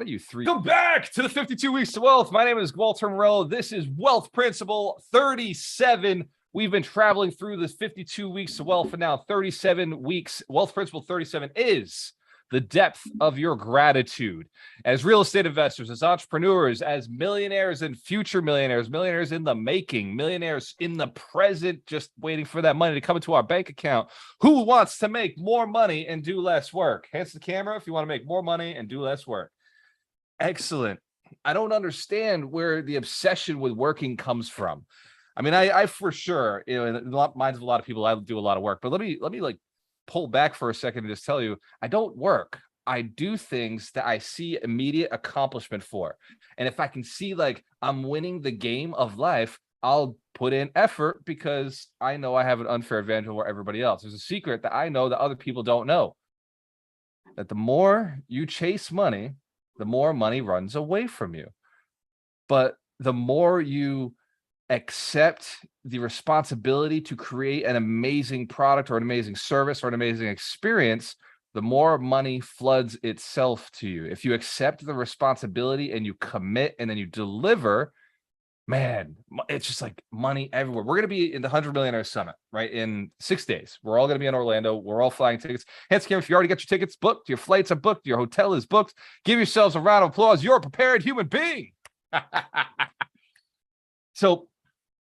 You three. Come back to the 52 Weeks to Wealth. My name is Walter Morello. This is Wealth Principle 37. We've been traveling through this 52 Weeks to Wealth for now 37 weeks. Wealth Principle 37 is the depth of your gratitude. As real estate investors, as entrepreneurs, as millionaires and future millionaires, millionaires in the making, millionaires in the present, just waiting for that money to come into our bank account. Who wants to make more money and do less work? Hands to the camera if you want to make more money and do less work. Excellent. I don't understand where the obsession with working comes from. I mean, I for sure, in the minds of a lot of people, I do a lot of work, but let me like pull back for a second and just tell you, I don't work. I do things that I see immediate accomplishment for. And if I can see like I'm winning the game of life, I'll put in effort because I know I have an unfair advantage over everybody else. There's a secret that I know that other people don't know. That the more you chase money, the more money runs away from you. But the more you accept the responsibility to create an amazing product or an amazing service or an amazing experience, the more money floods itself to you. If you accept the responsibility and you commit and then you deliver, man, it's just like money everywhere. We're going to be in the 100 Millionaire Summit, right? In 6 days. We're all going to be in Orlando. We're all flying tickets. Hands to camera, if you already got your tickets booked, your flights are booked, your hotel is booked, give yourselves a round of applause. You're a prepared human being. So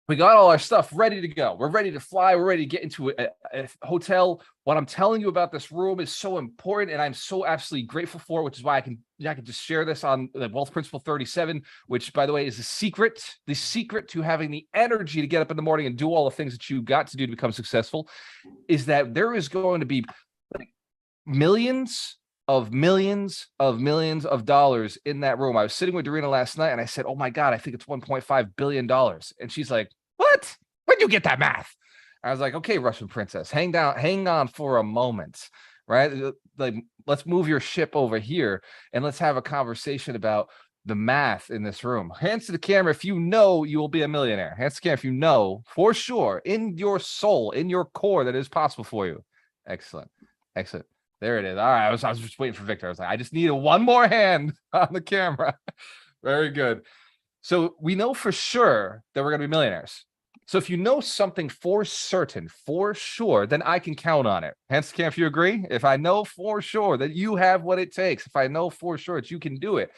we got all our stuff ready to go. We're ready to fly. We're ready to get into a hotel. What I'm telling you about this room is so important, and I'm so absolutely grateful for it, which is why I can just share this on the Wealth Principle 37, which, by the way, is the secret to having the energy to get up in the morning and do all the things that you got to do to become successful, is that there is going to be like millions of dollars in that room. I was sitting with Dorina last night and I said, oh my God, I think it's $1.5 billion. And she's like, what? Where'd you get that math? I was like, okay, Russian princess, hang on for a moment, right? Like, let's move your ship over here and let's have a conversation about the math in this room. Hands to the camera if you know you will be a millionaire. Hands to the camera if you know for sure in your soul, in your core, that is possible for you. Excellent. There it is. All right. I was just waiting for Victor. I was like, I just needed one more hand on the camera. Very good. So we know for sure that we're going to be millionaires. So if you know something for certain, for sure, then I can count on it. Hence, Cam, if you agree, if I know for sure that you have what it takes, if I know for sure that you can do it,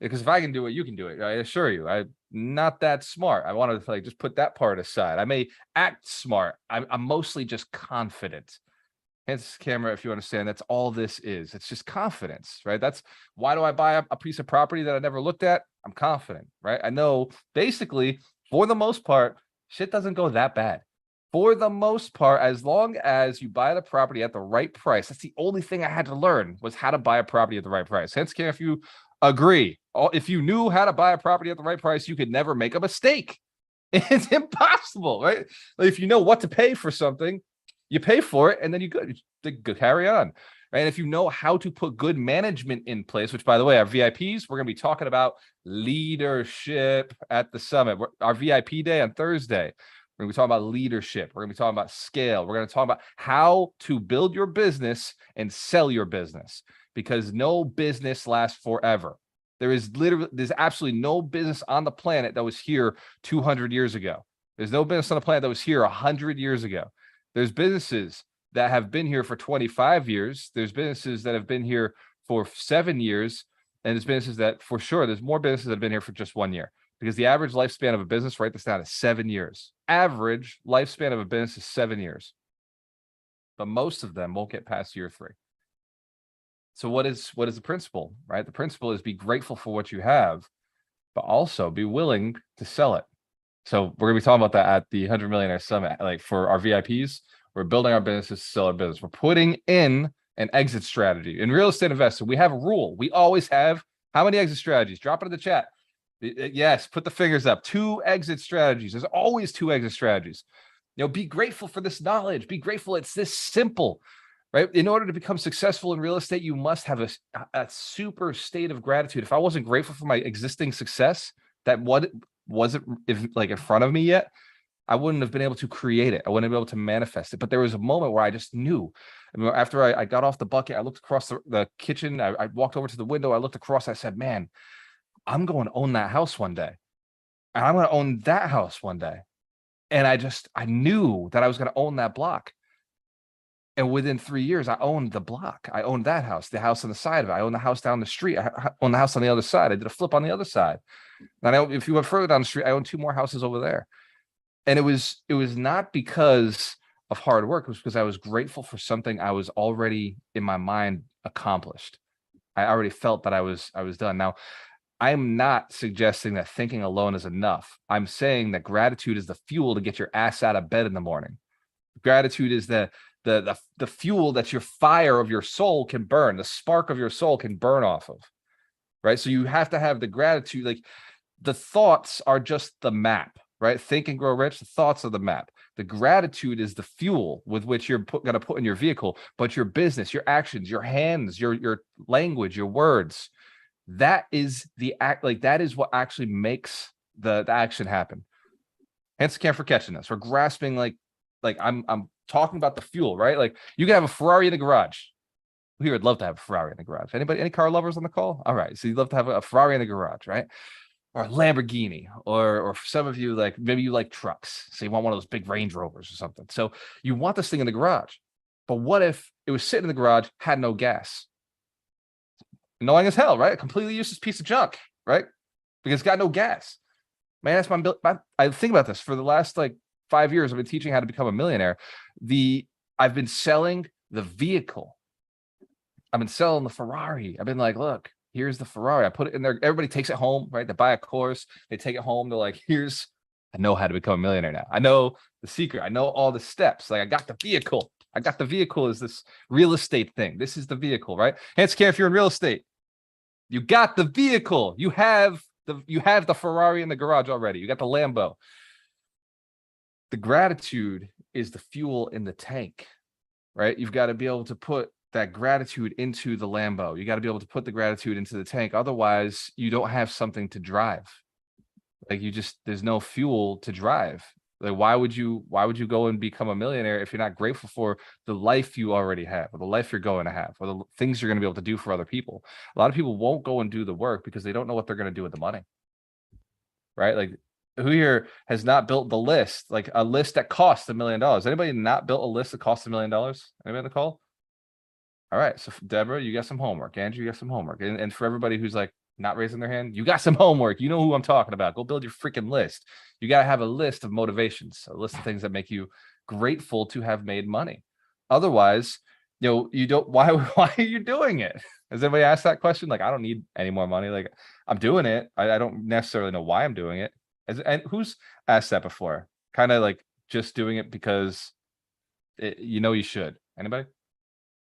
because if I can do it, you can do it. I assure you, I'm not that smart. I want to just put that part aside. I may act smart. I'm mostly just confident. Hands camera, if you understand, that's all this is. It's just confidence, right? That's why do I buy a piece of property that I never looked at? I'm confident, right? I know basically, for the most part, shit doesn't go that bad. For the most part, as long as you buy the property at the right price, that's the only thing I had to learn was how to buy a property at the right price. Hence, camera, if you agree, if you knew how to buy a property at the right price, you could never make a mistake. It's impossible, right? Like if you know what to pay for something, you pay for it, and then you go carry on. And if you know how to put good management in place, which, by the way, our VIPs, we're going to be talking about leadership at the summit. Our VIP day on Thursday, we're going to be talking about leadership. We're going to be talking about scale. We're going to talk about how to build your business and sell your business, because no business lasts forever. There's absolutely no business on the planet that was here 200 years ago. There's no business on the planet that was here 100 years ago. There's businesses that have been here for 25 years. There's businesses that have been here for 7 years. And there's businesses that, for sure, there's more businesses that have been here for just 1 year. Because the average lifespan of a business, write this down, is 7 years. Average lifespan of a business is 7 years. But most of them won't get past year 3. So what is the principle, right? The principle is be grateful for what you have, but also be willing to sell it. So we're going to be talking about that at the 100 Millionaire Summit. Like for our VIPs, we're building our businesses to sell our business. We're putting in an exit strategy. In real estate investing, we have a rule. We always have how many exit strategies? Drop it in the chat. Yes, put the fingers up. 2 exit strategies. There's always 2 exit strategies. Be grateful for this knowledge. Be grateful it's this simple, right? In order to become successful in real estate, you must have a super state of gratitude. If I wasn't grateful for my existing success, that wasn't in front of me yet, I wouldn't have been able to create it. I wouldn't have been able to manifest it. But there was a moment where I just knew. I mean, after I got off the bucket, I looked across the kitchen. I walked over to the window. I looked across. I said, man, I'm going to own that house one day. And I'm going to own that house one day. And I knew that I was going to own that block. And within 3 years, I owned the block. I owned that house, the house on the side of it. I owned the house down the street. I owned the house on the other side. I did a flip on the other side. And if you went further down the street, I owned 2 more houses over there. And it was not because of hard work. It was because I was grateful for something I was already in my mind accomplished. I already felt that I was done. Now, I'm not suggesting that thinking alone is enough. I'm saying that gratitude is the fuel to get your ass out of bed in the morning. Gratitude is the fuel that your fire of your soul can burn, the spark of your soul can burn off of, right? So you have to have the gratitude. Like, the thoughts are just the map, right? Think and Grow Rich. The thoughts are the map. The gratitude is the fuel with which you're going to put in your vehicle, but your business, your actions, your hands, your language, your words, that is the act. Like, that is what actually makes the action happen. Hence, can't for catching this. We're grasping like I'm talking about the fuel, right? Like, you can have a Ferrari in the garage. We would love to have a Ferrari in the garage. Anybody, any car lovers on the call? All right. So you'd love to have a Ferrari in the garage, right? Or a Lamborghini, or for some of you, like, maybe you like trucks. So you want one of those big Range Rovers or something. So you want this thing in the garage. But what if it was sitting in the garage, had no gas? Annoying as hell, right? A completely useless piece of junk, right? Because it's got no gas. Man, that's I think about this for the last like 5 years. I've been teaching how to become a millionaire. I've been selling the vehicle. I've been selling the Ferrari. I've been like, look, here's the Ferrari. I put it in there. Everybody takes it home, right? They buy a course. They take it home. They're like, I know how to become a millionaire now. I know the secret. I know all the steps. Like, I got the vehicle. The vehicle is this real estate thing. This is the vehicle, right? Hands care if you're in real estate. You got the vehicle. You have the Ferrari in the garage already. You got the Lambo. The gratitude is the fuel in the tank, right? You've got to be able to put that gratitude into the Lambo. You got to be able to put the gratitude into the tank. Otherwise, you don't have something to drive. Like, there's no fuel to drive. Like, why would you go and become a millionaire if you're not grateful for the life you already have, or the life you're going to have, or the things you're going to be able to do for other people? A lot of people won't go and do the work because they don't know what they're going to do with the money, right? Like, who here has not built the list, like a list that costs $1 million? Anybody not built a list that costs $1 million? Anybody on the call? All right. So Deborah, you got some homework. Andrew, you got some homework. And for everybody who's like not raising their hand, you got some homework. You know who I'm talking about. Go build your freaking list. You got to have a list of motivations, a list of things that make you grateful to have made money. Otherwise, you don't, why are you doing it? Has anybody asked that question? Like, I don't need any more money. Like, I'm doing it. I don't necessarily know why I'm doing it. And who's asked that before? Kind of like just doing it because you should. Anybody?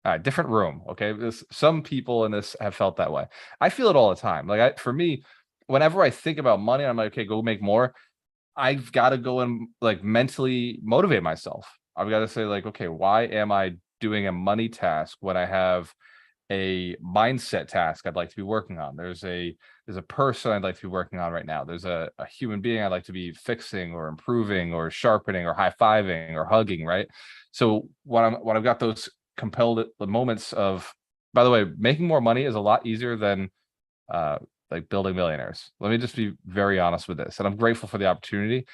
All right, different room. Okay. Some people in this have felt that way. I feel it all the time. Like, for me, whenever I think about money, I'm like, okay, go make more. I've got to go and like mentally motivate myself. I've got to say, like, okay, why am I doing a money task when I have a mindset task I'd like to be working on? There's a person I'd like to be working on right now. There's a human being I'd like to be fixing or improving or sharpening or high-fiving or hugging, right? So when I've got those compelled moments of, by the way, making more money is a lot easier than like building millionaires. Let me just be very honest with this. And I'm grateful for the opportunity,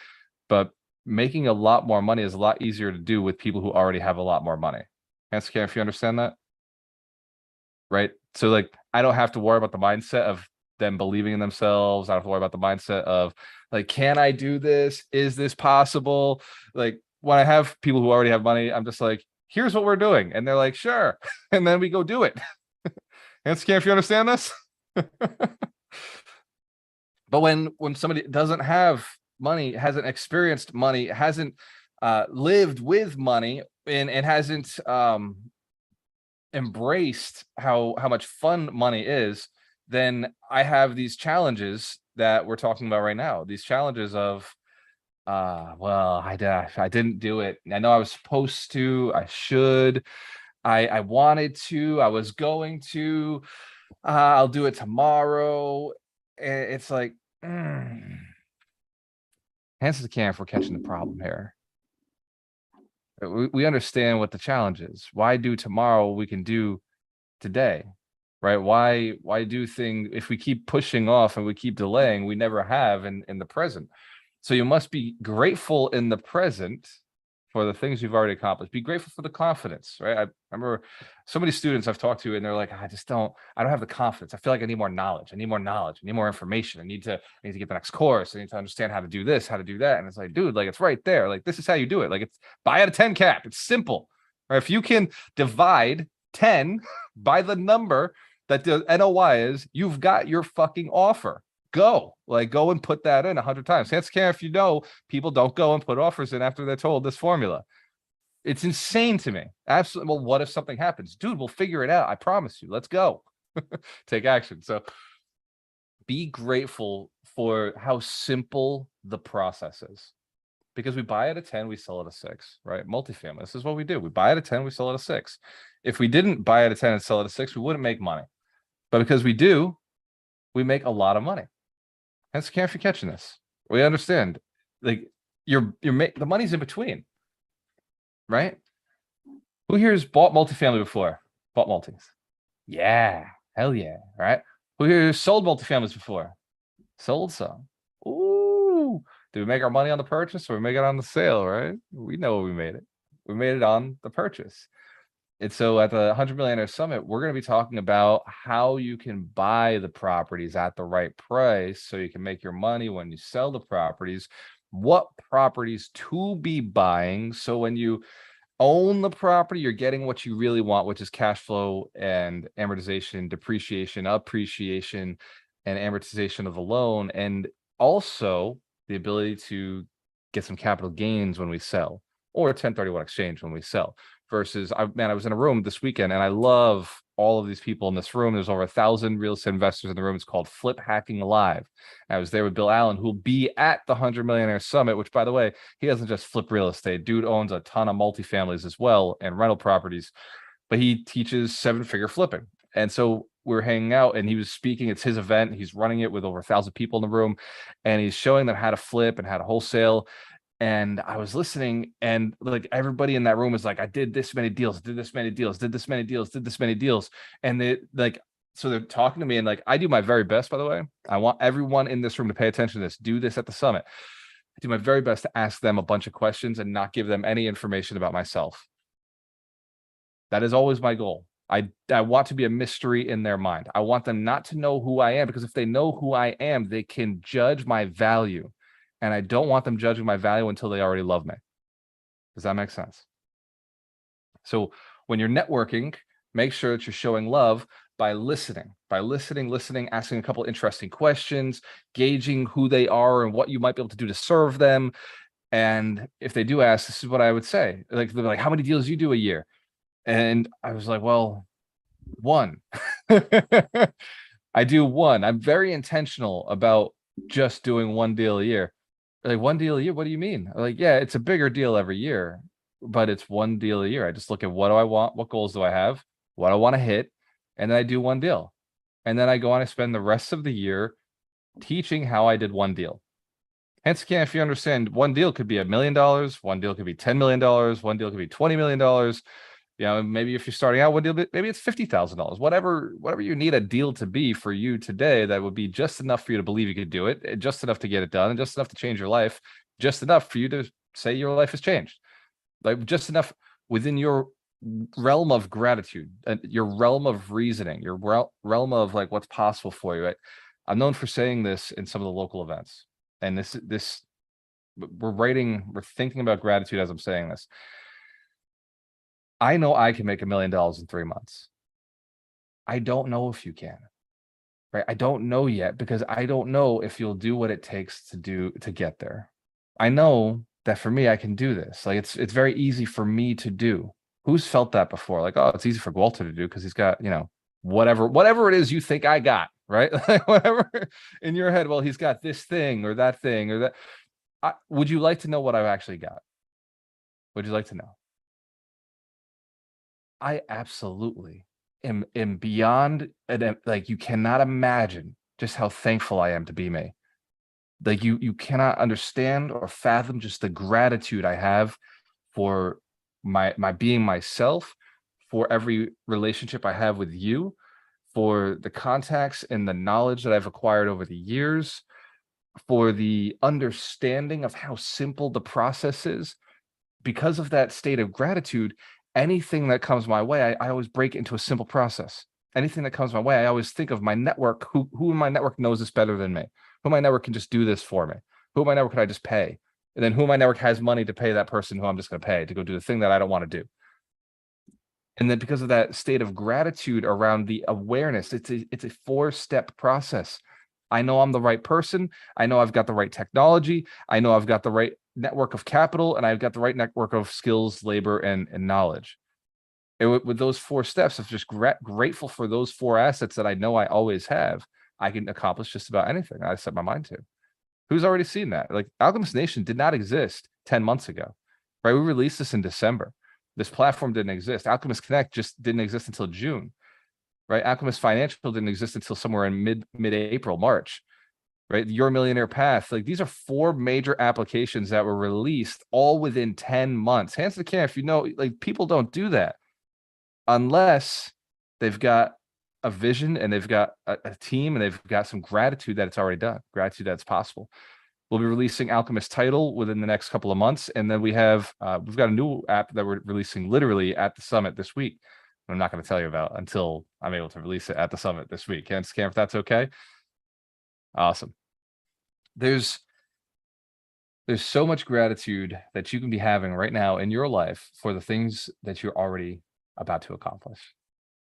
but making a lot more money is a lot easier to do with people who already have a lot more money. Answer, if you understand that, right? So like, I don't have to worry about the mindset of them believing in themselves. I don't have to worry about the mindset of like, can I do this? Is this possible? Like, when I have people who already have money, I'm just like, here's what we're doing. And they're like, sure. And then we go do it. And if you understand this. But when somebody doesn't have money, hasn't experienced money, hasn't lived with money, and hasn't embraced how much fun money is, then I have these challenges that we're talking about right now. These challenges of, well, I didn't do it. I know I was supposed to, I should, I wanted to, I was going to, I'll do it tomorrow. And it's like, Hands to the can if we're catching the problem here. We understand what the challenge is. Why do tomorrow we can do today, right? Why do things if we keep pushing off and we keep delaying, we never have in the present. So you must be grateful in the present for the things you've already accomplished. Be grateful for the confidence, right? I remember so many students I've talked to, and they're like, I don't have the confidence. I feel like I need more knowledge. I need more knowledge. I need more information. I need to get the next course. I need to understand how to do this, how to do that. And it's like, dude, like it's right there. Like this is how you do it. Like it's buy out of 10 cap. It's simple. Right? If you can divide 10 by the number that the NOI is, you've got your fucking offer. Go and put that in 100 times. Hands care if you know people don't go and put offers in after they're told this formula. It's insane to me. Absolutely. Well, what if something happens? Dude, we'll figure it out. I promise you. Let's go. Take action. So be grateful for how simple the process is. Because we buy at a 10, we sell at a 6, right? Multifamily. This is what we do. We buy at a 10, we sell at a 6. If we didn't buy at a 10 and sell at a 6, we wouldn't make money. But because we do, we make a lot of money. Hence, can't be catching this. We understand, like the money's in between, right? Who here has bought multifamily before? Bought multis? Yeah, hell yeah, right? Who here has sold multifamilies before? Sold some. Ooh, did we make our money on the purchase or we make it on the sale? Right? We know we made it. We made it on the purchase. And so at the 100 Millionaire Summit, we're going to be talking about how you can buy the properties at the right price so you can make your money when you sell the properties, what properties to be buying. So when you own the property, you're getting what you really want, which is cash flow and amortization, depreciation, appreciation, and amortization of the loan. And also the ability to get some capital gains when we sell or 1031 exchange when we sell. Versus, I was in a room this weekend and I love all of these people in this room. There's over 1,000 real estate investors in the room. It's called Flip Hacking Live. I was there with Bill Allen, who will be at the 100 Millionaire Summit, which, by the way, he doesn't just flip real estate. Dude owns a ton of multifamilies as well and rental properties, but he teaches 7-figure flipping. And so we're hanging out and he was speaking. It's his event. He's running it with over 1,000 people in the room and he's showing them how to flip and how to wholesale. And I was listening and like everybody in that room was like, I did this many deals, did this many deals, did this many deals, did this many deals. And they like, so they're talking to me and like, I do my very best, by the way. I want everyone in this room to pay attention to this, do this at the summit. I do my very best to ask them a bunch of questions and not give them any information about myself. That is always my goal. I want to be a mystery in their mind. I want them not to know who I am, because if they know who I am, they can judge my value. And I don't want them judging my value until they already love me. Does that make sense? So when you're networking, make sure that you're showing love by listening, asking a couple interesting questions, gauging who they are and what you might be able to do to serve them. And if they do ask, this is what I would say. Like, they're like, how many deals do you do a year? And I was like, well, 1. I do 1. I'm very intentional about just doing 1 deal a year. Like, 1 deal a year? What do you mean? Like, yeah, it's a bigger deal every year, but it's 1 deal a year. I just look at what do I want? What goals do I have? What I want to hit? And then I do 1 deal. And then I go on and spend the rest of the year teaching how I did 1 deal. Hence, if you understand, 1 deal could be $1 million, 1 deal could be $10 million, 1 deal could be $20 million. You know, maybe if you're starting out 1 deal, maybe it's $50,000. Whatever you need a deal to be for you today, that would be just enough for you to believe you could do it, just enough to get it done, and just enough to change your life, just enough for you to say your life has changed. Like, just enough within your realm of gratitude, your realm of reasoning, your realm of like what's possible for you. I'm known for saying this in some of the local events, and this we're thinking about gratitude as I'm saying this. I know I can make $1 million in 3 months. I don't know if you can, right? I don't know yet, because I don't know if you'll do what it takes to get there. I know that for me, I can do this. Like, it's very easy for me to do. Who's felt that before? Like, oh, it's easy for Walter to do because he's got, you know, whatever it is you think I got, right? Whatever in your head, well, he's got this thing or that thing or that. Would you like to know what I've actually got? Would you like to know? I absolutely am beyond, and like, you cannot imagine just how thankful I am to be me. Like you cannot understand or fathom just the gratitude I have for my being myself, for every relationship I have with you, for the contacts and the knowledge that I've acquired over the years, for the understanding of how simple the process is. Because of that state of gratitude, anything that comes my way, I always break into a simple process. Anything that comes my way, I always think of my network. Who in my network knows this better than me? Who in my network can just do this for me? Who in my network can I just pay? And then who in my network has money to pay that person who I'm just going to pay to go do the thing that I don't want to do? And then because of that state of gratitude around the awareness, it's a 4-step process. I know I'm the right person. I know I've got the right technology. I know I've got the right network of capital, and I've got the right network of skills, labor, and knowledge. And with those 4 steps of just grateful for those 4 assets that I know I always have, I can accomplish just about anything I set my mind to. Who's already seen that? Like Alchemist Nation did not exist 10 months ago, right? We released this in December. This platform didn't exist. Alchemist Connect just didn't exist until June, right? Alchemist Financial didn't exist until somewhere in mid-April, March, right? Your Millionaire Path. Like these are 4 major applications that were released all within 10 months. Hands to the camera if you know, like people don't do that unless they've got a vision and they've got a team and they've got some gratitude that it's already done, gratitude that's possible. We'll be releasing Alchemist Title within the next couple of months. And then we've got a new app that we're releasing literally at the summit this week. I'm not going to tell you about until I'm able to release it at the summit this week. Cam, if that's okay. Awesome. There's so much gratitude that you can be having right now in your life for the things that you're already about to accomplish.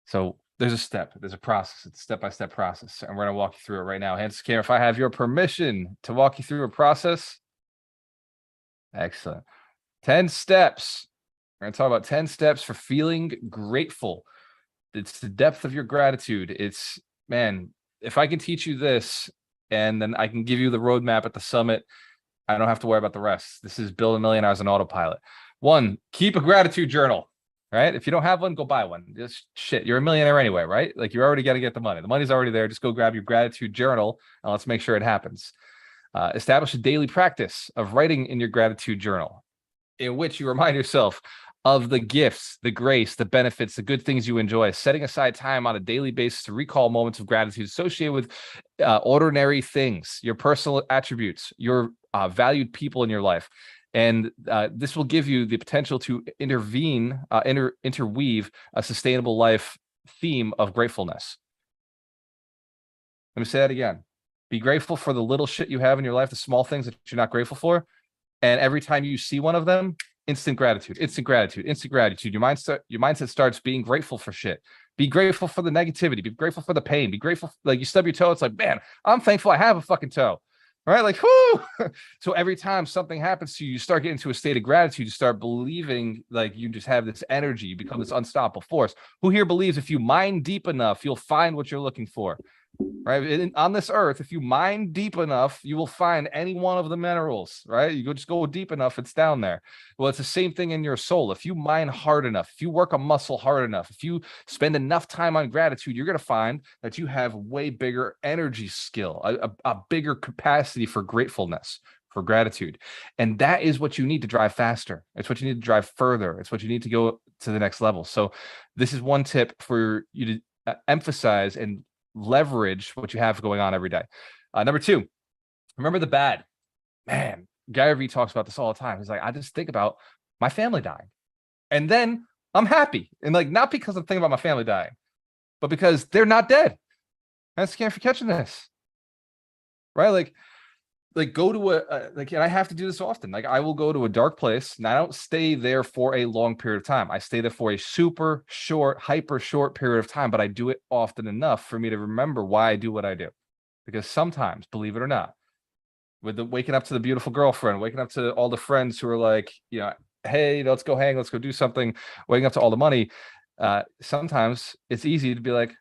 So there's a process, it's a step-by-step process, and we're going to walk you through it right now. Hands to camera if I have your permission to walk you through a process. Excellent. 10 steps. We're going to talk about 10 steps for feeling grateful. It's the depth of your gratitude. It's, man, if I can teach you this and then I can give you the roadmap at the summit, I don't have to worry about the rest. This is build a million hours on autopilot. 1, keep a gratitude journal. Right? If you don't have one, go buy one. Just shit. You're a millionaire anyway, right? Like you're already going to get the money. The money's already there. Just go grab your gratitude journal and let's make sure it happens. Establish a daily practice of writing in your gratitude journal in which you remind yourself of the gifts, the grace, the benefits, the good things you enjoy, setting aside time on a daily basis to recall moments of gratitude associated with ordinary things, your personal attributes, your valued people in your life. And this will give you the potential to interweave a sustainable life theme of gratefulness. Let me say that again. Be grateful for the little shit you have in your life, the small things that you're not grateful for. And every time you see one of them, instant gratitude, instant gratitude, instant gratitude. Your mindset starts being grateful for shit. Be grateful for the negativity. Be grateful for the pain. Be grateful. Like you stub your toe. It's like, man, I'm thankful I have a fucking toe. Right? Like, whoo. So every time something happens to you, you start getting to a state of gratitude. You start believing like you just have this energy. You become this unstoppable force. Who here believes if you mine deep enough, you'll find what you're looking for? Right? On this earth, if you mine deep enough, you will find any one of the minerals, right? You just go deep enough, it's down there. Well, it's the same thing in your soul. If you mine hard enough, if you work a muscle hard enough, if you spend enough time on gratitude, you're going to find that you have way bigger energy skill, a bigger capacity for gratefulness, for gratitude. And that is what you need to drive faster. It's what you need to drive further. It's what you need to go to the next level. So this is one tip for you to emphasize and leverage what you have going on every day. Number 2, remember the bad. Man, Gary Vee talks about this all the time. He's like, I just think about my family dying and then I'm happy. And like, not because I'm thinking about my family dying, but because they're not dead. And I can't for catching this, right? Like go to and I have to do this often. Like I will go to a dark place and I don't stay there for a long period of time. I stay there for a super short, hyper short period of time, but I do it often enough for me to remember why I do what I do. Because sometimes, believe it or not, with the waking up to the beautiful girlfriend, waking up to all the friends who are like, hey, let's go hang, let's go do something, waking up to all the money. Sometimes it's easy to be like,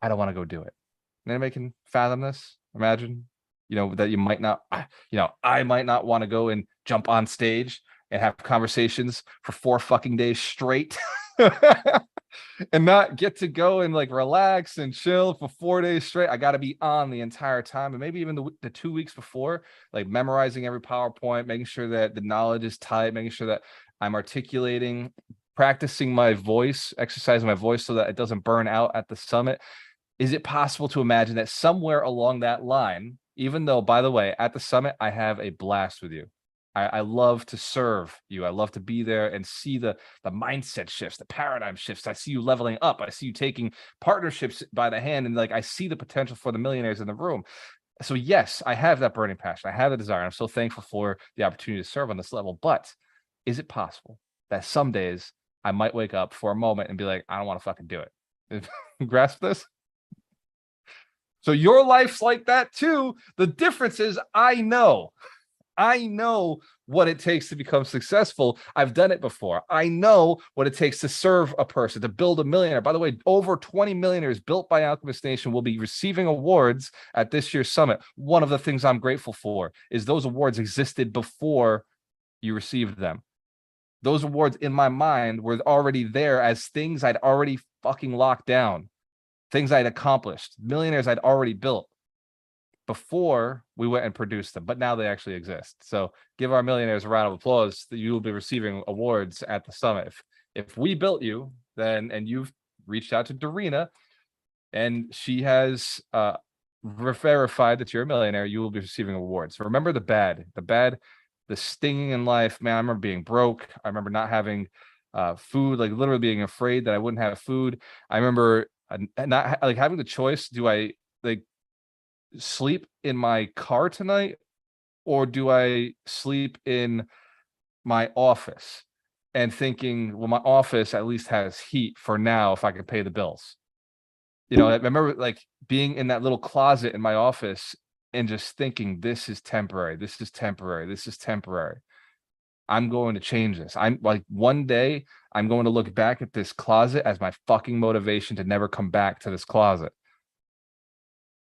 I don't want to go do it. And anybody can fathom this? Imagine that you might not, I might not want to go and jump on stage and have conversations for 4 fucking days straight. and not get to go and like relax and chill for 4 days straight. I got to be on the entire time. And maybe even the 2 weeks before, like memorizing every PowerPoint, making sure that the knowledge is tight, making sure that I'm articulating, practicing my voice, exercising my voice so that it doesn't burn out at the summit. Is it possible to imagine that somewhere along that line, even though, by the way, at the summit, I have a blast with you. I love to serve you. I love to be there and see the mindset shifts, the paradigm shifts. I see you leveling up. I see you taking partnerships by the hand, and like I see the potential for the millionaires in the room. So yes, I have that burning passion. I have the desire. I'm so thankful for the opportunity to serve on this level. But is it possible that some days I might wake up for a moment and be like, I don't want to fucking do it? Grasp this? So your life's like that too. The difference is I know what it takes to become successful. I've done it before. I know what it takes to serve a person, to build a millionaire. By the way, over 20 millionaires built by Alchemist Nation will be receiving awards at this year's summit. One of the things I'm grateful for is those awards existed before you received them. Those awards in my mind were already there as things I'd already fucking locked down, things I'd accomplished, millionaires I'd already built before we went and produced them, but now they actually exist. So give our millionaires a round of applause that you will be receiving awards at the summit. If we built you, then, and you've reached out to Dorina and she has verified that you're a millionaire, you will be receiving awards. Remember the bad, the stinging in life, man. I remember being broke. I remember not having food, like literally being afraid that I wouldn't have food. I remember not like having the choice. Do I like sleep in my car tonight, or do I sleep in my office? And thinking, well, my office at least has heat for now if I can pay the bills. You know, I remember like being in that little closet in my office and just thinking, this is temporary. This is temporary. This is temporary. I'm going to change this. I'm like, one day I'm going to look back at this closet as my fucking motivation to never come back to this closet.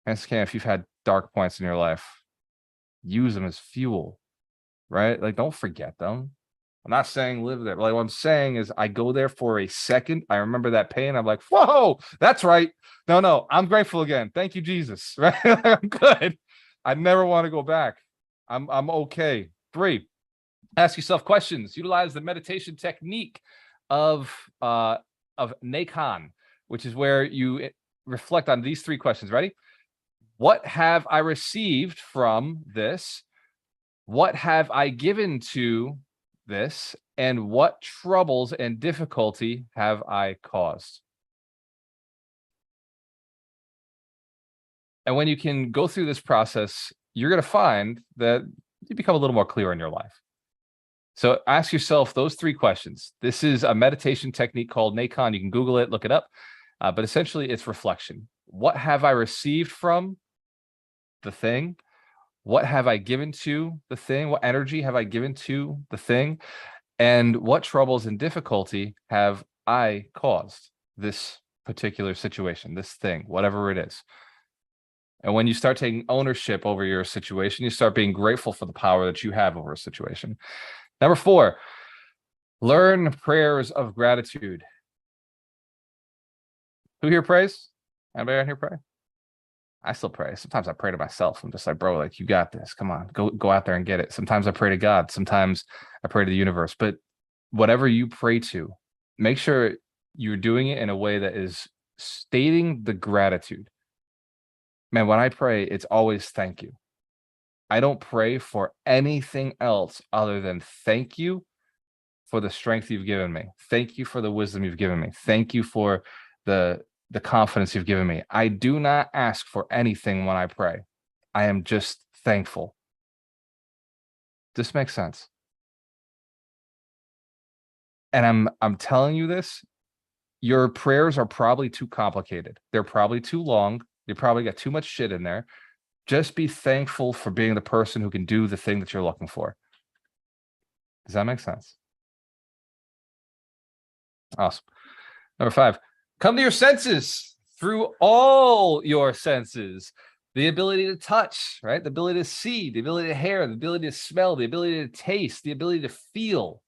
And if you've had dark points in your life, use them as fuel, right? Like, don't forget them. I'm not saying live there. Like, what I'm saying is I go there for a second. I remember that pain. I'm like, whoa, that's right. No, I'm grateful again. Thank you, Jesus. Right? I'm good. I never want to go back. I'm okay. 3, ask yourself questions. Utilize the meditation technique of Naikan, which is where you reflect on these 3 questions. Ready? What have I received from this? What have I given to this? And what troubles and difficulty have I caused? And when you can go through this process, you're going to find that you become a little more clear in your life. So ask yourself those 3 questions. This is a meditation technique called Naikan. You can Google it, look it up. But essentially, it's reflection. What have I received from the thing? What have I given to the thing? What energy have I given to the thing? And what troubles and difficulty have I caused this particular situation, this thing, whatever it is? And when you start taking ownership over your situation, you start being grateful for the power that you have over a situation. Number 4, learn prayers of gratitude. Who here prays? Anybody on here pray? I still pray. Sometimes I pray to myself. I'm just like, bro, like, you got this. Come on, go out there and get it. Sometimes I pray to God. Sometimes I pray to the universe. But whatever you pray to, make sure you're doing it in a way that is stating the gratitude. Man, when I pray, it's always thank you. I don't pray for anything else other than thank you for the strength you've given me. Thank you for the wisdom you've given me. Thank you for the confidence you've given me. I do not ask for anything when I pray. I am just thankful. This makes sense. And I'm telling you this, your prayers are probably too complicated. They're probably too long. You probably got too much shit in there. Just be thankful for being the person who can do the thing that you're looking for. Does that make sense? Awesome. Number 5, come to your senses through all your senses. The ability to touch, right? The ability to see, the ability to hear, the ability to smell, the ability to taste, the ability to feel.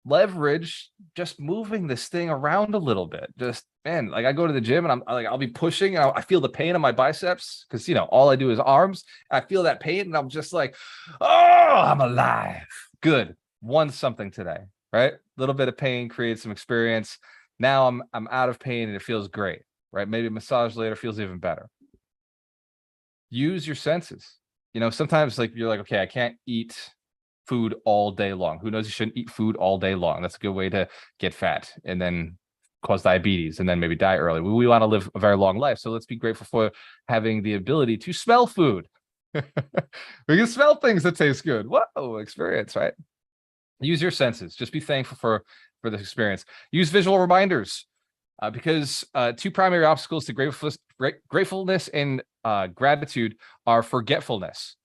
leverage just moving this thing around a little bit. Just, man, like I go to the gym and I'm like, I'll be pushing and I feel the pain in my biceps because, you know, all I do is arms. I feel that pain and I'm just like, oh, I'm alive. Good. Won something today, right? A little bit of pain creates some experience. Now I'm out of pain and it feels great, right? Maybe a massage later feels even better. Use your senses. You know, sometimes like you're like, okay, I can't eat food all day long. Who knows? You shouldn't eat food all day long. That's a good way to get fat and then cause diabetes and then maybe die early. We want to live a very long life. So let's be grateful for having the ability to smell food. We can smell things that taste good. Whoa, experience, right? Use your senses. Just be thankful for this experience. Use visual reminders because two primary obstacles to gratefulness and gratitude are forgetfulness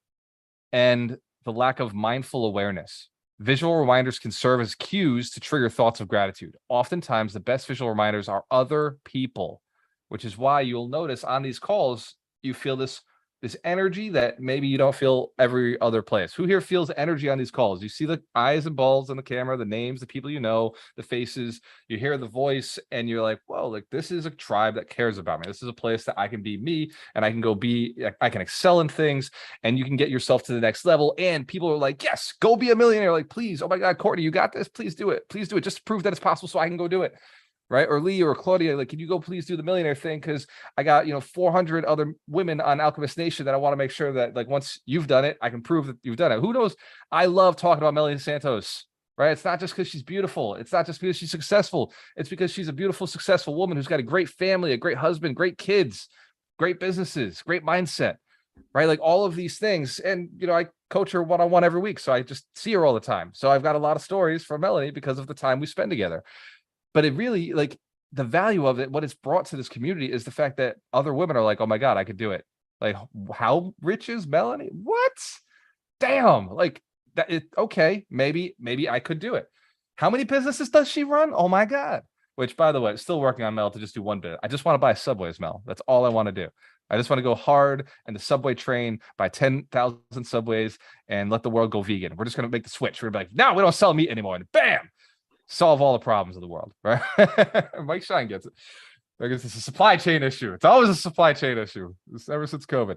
and the lack of mindful awareness. Visual reminders can serve as cues to trigger thoughts of gratitude. Oftentimes, the best visual reminders are other people, which is why you'll notice on these calls, you feel this energy that maybe you don't feel every other place. Who here feels energy on these calls? You see the eyes and balls on the camera, the names, the people you know, the faces, you hear the voice, and you're like, whoa, like this is a tribe that cares about me. This is a place that I can be me and I can go I can excel in things and you can get yourself to the next level. And people are like, yes, go be a millionaire. Like, please, oh my God, Courtney, you got this. Please do it. Please do it. Just to prove that it's possible so I can go do it. Right? Or Lee or Claudia, like, can you go please do the millionaire thing? Because I got, 400 other women on Alchemist Nation that I want to make sure that, like, once you've done it, I can prove that you've done it. Who knows? I love talking about Melanie Santos, right? It's not just because she's beautiful. It's not just because she's successful. It's because she's a beautiful, successful woman who's got a great family, a great husband, great kids, great businesses, great mindset, right? Like all of these things. And, I coach her one-on-one every week. So I just see her all the time. So I've got a lot of stories from Melanie because of the time we spend together. But it really, like, the value of it, what it's brought to this community is the fact that other women are like, oh my God, I could do it. Like, how rich is Melanie? What? Damn. Like that. Okay. Maybe I could do it. How many businesses does she run? Oh my God. Which, by the way, still working on Mel to just do one bit. I just want to buy Subways, Mel. That's all I want to do. I just want to go hard and the subway train, buy 10,000 Subways and let the world go vegan. We're just going to make the switch. We're going to be like, no, we don't sell meat anymore. And bam. Solve all the problems of the world, right? Mike Shine gets it. I guess it's a supply chain issue. It's always a supply chain issue. It's ever since COVID.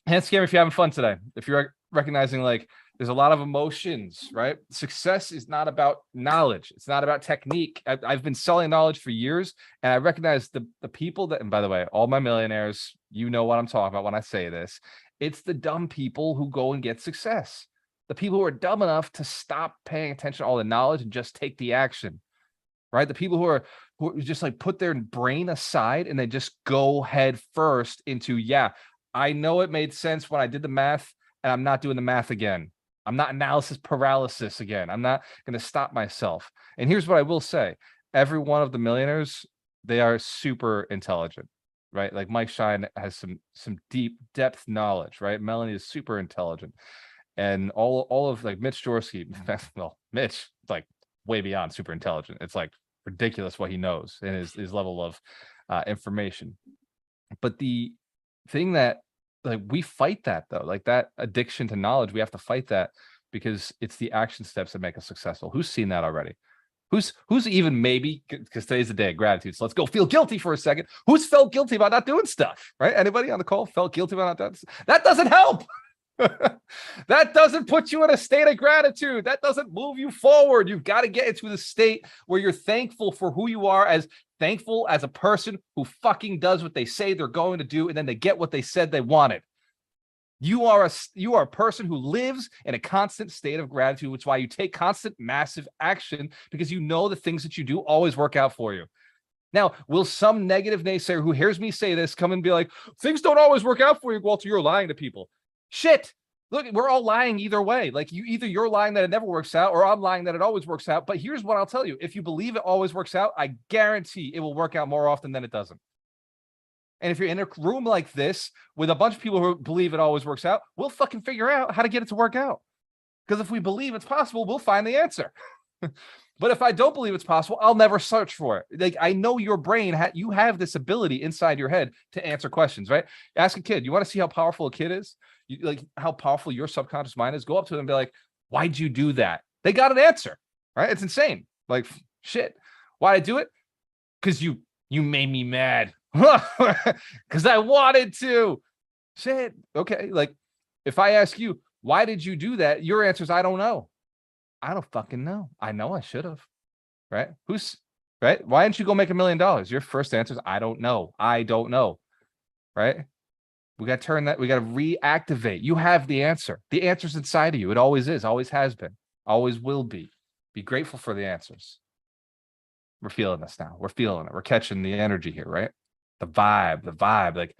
Hands scam if you're having fun today. If you're recognizing like there's a lot of emotions, right? Success is not about knowledge. It's not about technique. I've been selling knowledge for years, and I recognize the people that, and by the way, all my millionaires, you know what I'm talking about when I say this. It's the dumb people who go and get success. The people who are dumb enough to stop paying attention to all the knowledge and just take the action, right? The people who are just like put their brain aside and they just go head first into, yeah, I know it made sense when I did the math and I'm not doing the math again. I'm not analysis paralysis again. I'm not going to stop myself. And here's what I will say. Every one of the millionaires, they are super intelligent, right? Like Mike Shine has some deep depth knowledge, right? Melanie is super intelligent. And all of like Mitch Jorsky, well, Mitch, like way beyond super intelligent. It's like ridiculous what he knows and his level of information. But the thing that like we fight that though, like that addiction to knowledge, we have to fight that because it's the action steps that make us successful. Who's seen that already? Who's even maybe, because today's the day of gratitude. So let's go feel guilty for a second. Who's felt guilty about not doing stuff, right? Anybody on the call felt guilty about not doing stuff? That doesn't help. That doesn't put you in a state of gratitude. That doesn't move you forward. You've got to get into the state where you're thankful for who you are, as thankful as a person who fucking does what they say they're going to do, and then they get what they said they wanted. You are a person who lives in a constant state of gratitude, which is why you take constant, massive action, because you know the things that you do always work out for you. Now, will some negative naysayer who hears me say this come and be like, things don't always work out for you, Walter, you're lying to people? Shit. Look, we're all lying either way. Like you're lying that it never works out, or I'm lying that it always works out. But here's what I'll tell you. If you believe it always works out, I guarantee it will work out more often than it doesn't. And if you're in a room like this with a bunch of people who believe it always works out, we'll fucking figure out how to get it to work out. Because if we believe it's possible, we'll find the answer. But if I don't believe it's possible, I'll never search for it. Like I know your brain, you have this ability inside your head to answer questions, right? Ask a kid. You want to see how powerful a kid is? Like how powerful your subconscious mind is? Go up to them and be like, why'd you do that? They got an answer. right? It's insane. Like, shit. Why'd I do it? Because you made me mad. Because I wanted to. Shit. Okay. Like, if I ask you, why did you do that? Your answer is, I don't know. I don't fucking know. I know I should have. Right? Right? Why didn't you go make $1 million? Your first answer is, I don't know. I don't know. Right? We got to turn that. We got to reactivate. You have the answer. The answer's inside of you. It always is. Always has been. Always will be. Be grateful for the answers. We're feeling this now. We're feeling it. We're catching the energy here, right? The vibe. Like,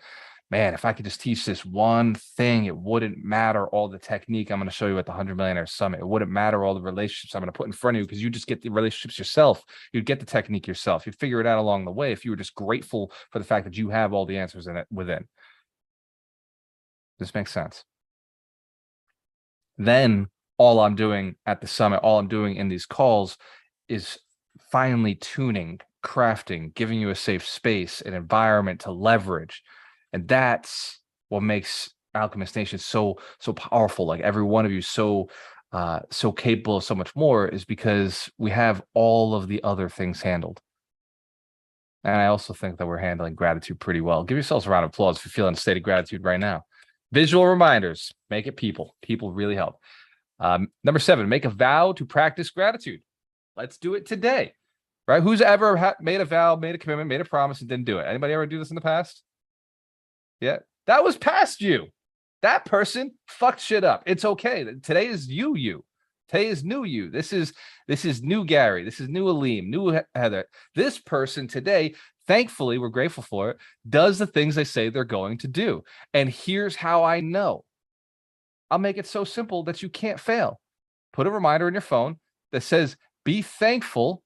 man, if I could just teach this one thing, it wouldn't matter all the technique I'm going to show you at the 100 Millionaire Summit. It wouldn't matter all the relationships I'm going to put in front of you, because you just get the relationships yourself. You'd get the technique yourself. You'd figure it out along the way if you were just grateful for the fact that you have all the answers in it within. This makes sense. Then all I'm doing at the summit, all I'm doing in these calls is finely tuning, crafting, giving you a safe space, an environment to leverage. And that's what makes Alchemist Nation so powerful. Like, every one of you so capable of so much more, is because we have all of the other things handled. And I also think that we're handling gratitude pretty well. Give yourselves a round of applause if you're feeling a state of gratitude right now. Visual reminders, make it people. People really help. Number 7, make a vow to practice gratitude. Let's do it today, right? Who's ever made a vow, made a commitment, made a promise, and didn't do it? Anybody ever do this in the past? Yeah, that was past you. That person fucked shit up. It's okay. Today is you. Today is new you. This is new Gary. This is new Aleem, new Heather. This person today, thankfully, we're grateful for it, does the things they say they're going to do. And here's how I know. I'll make it so simple that you can't fail. Put a reminder in your phone that says, be thankful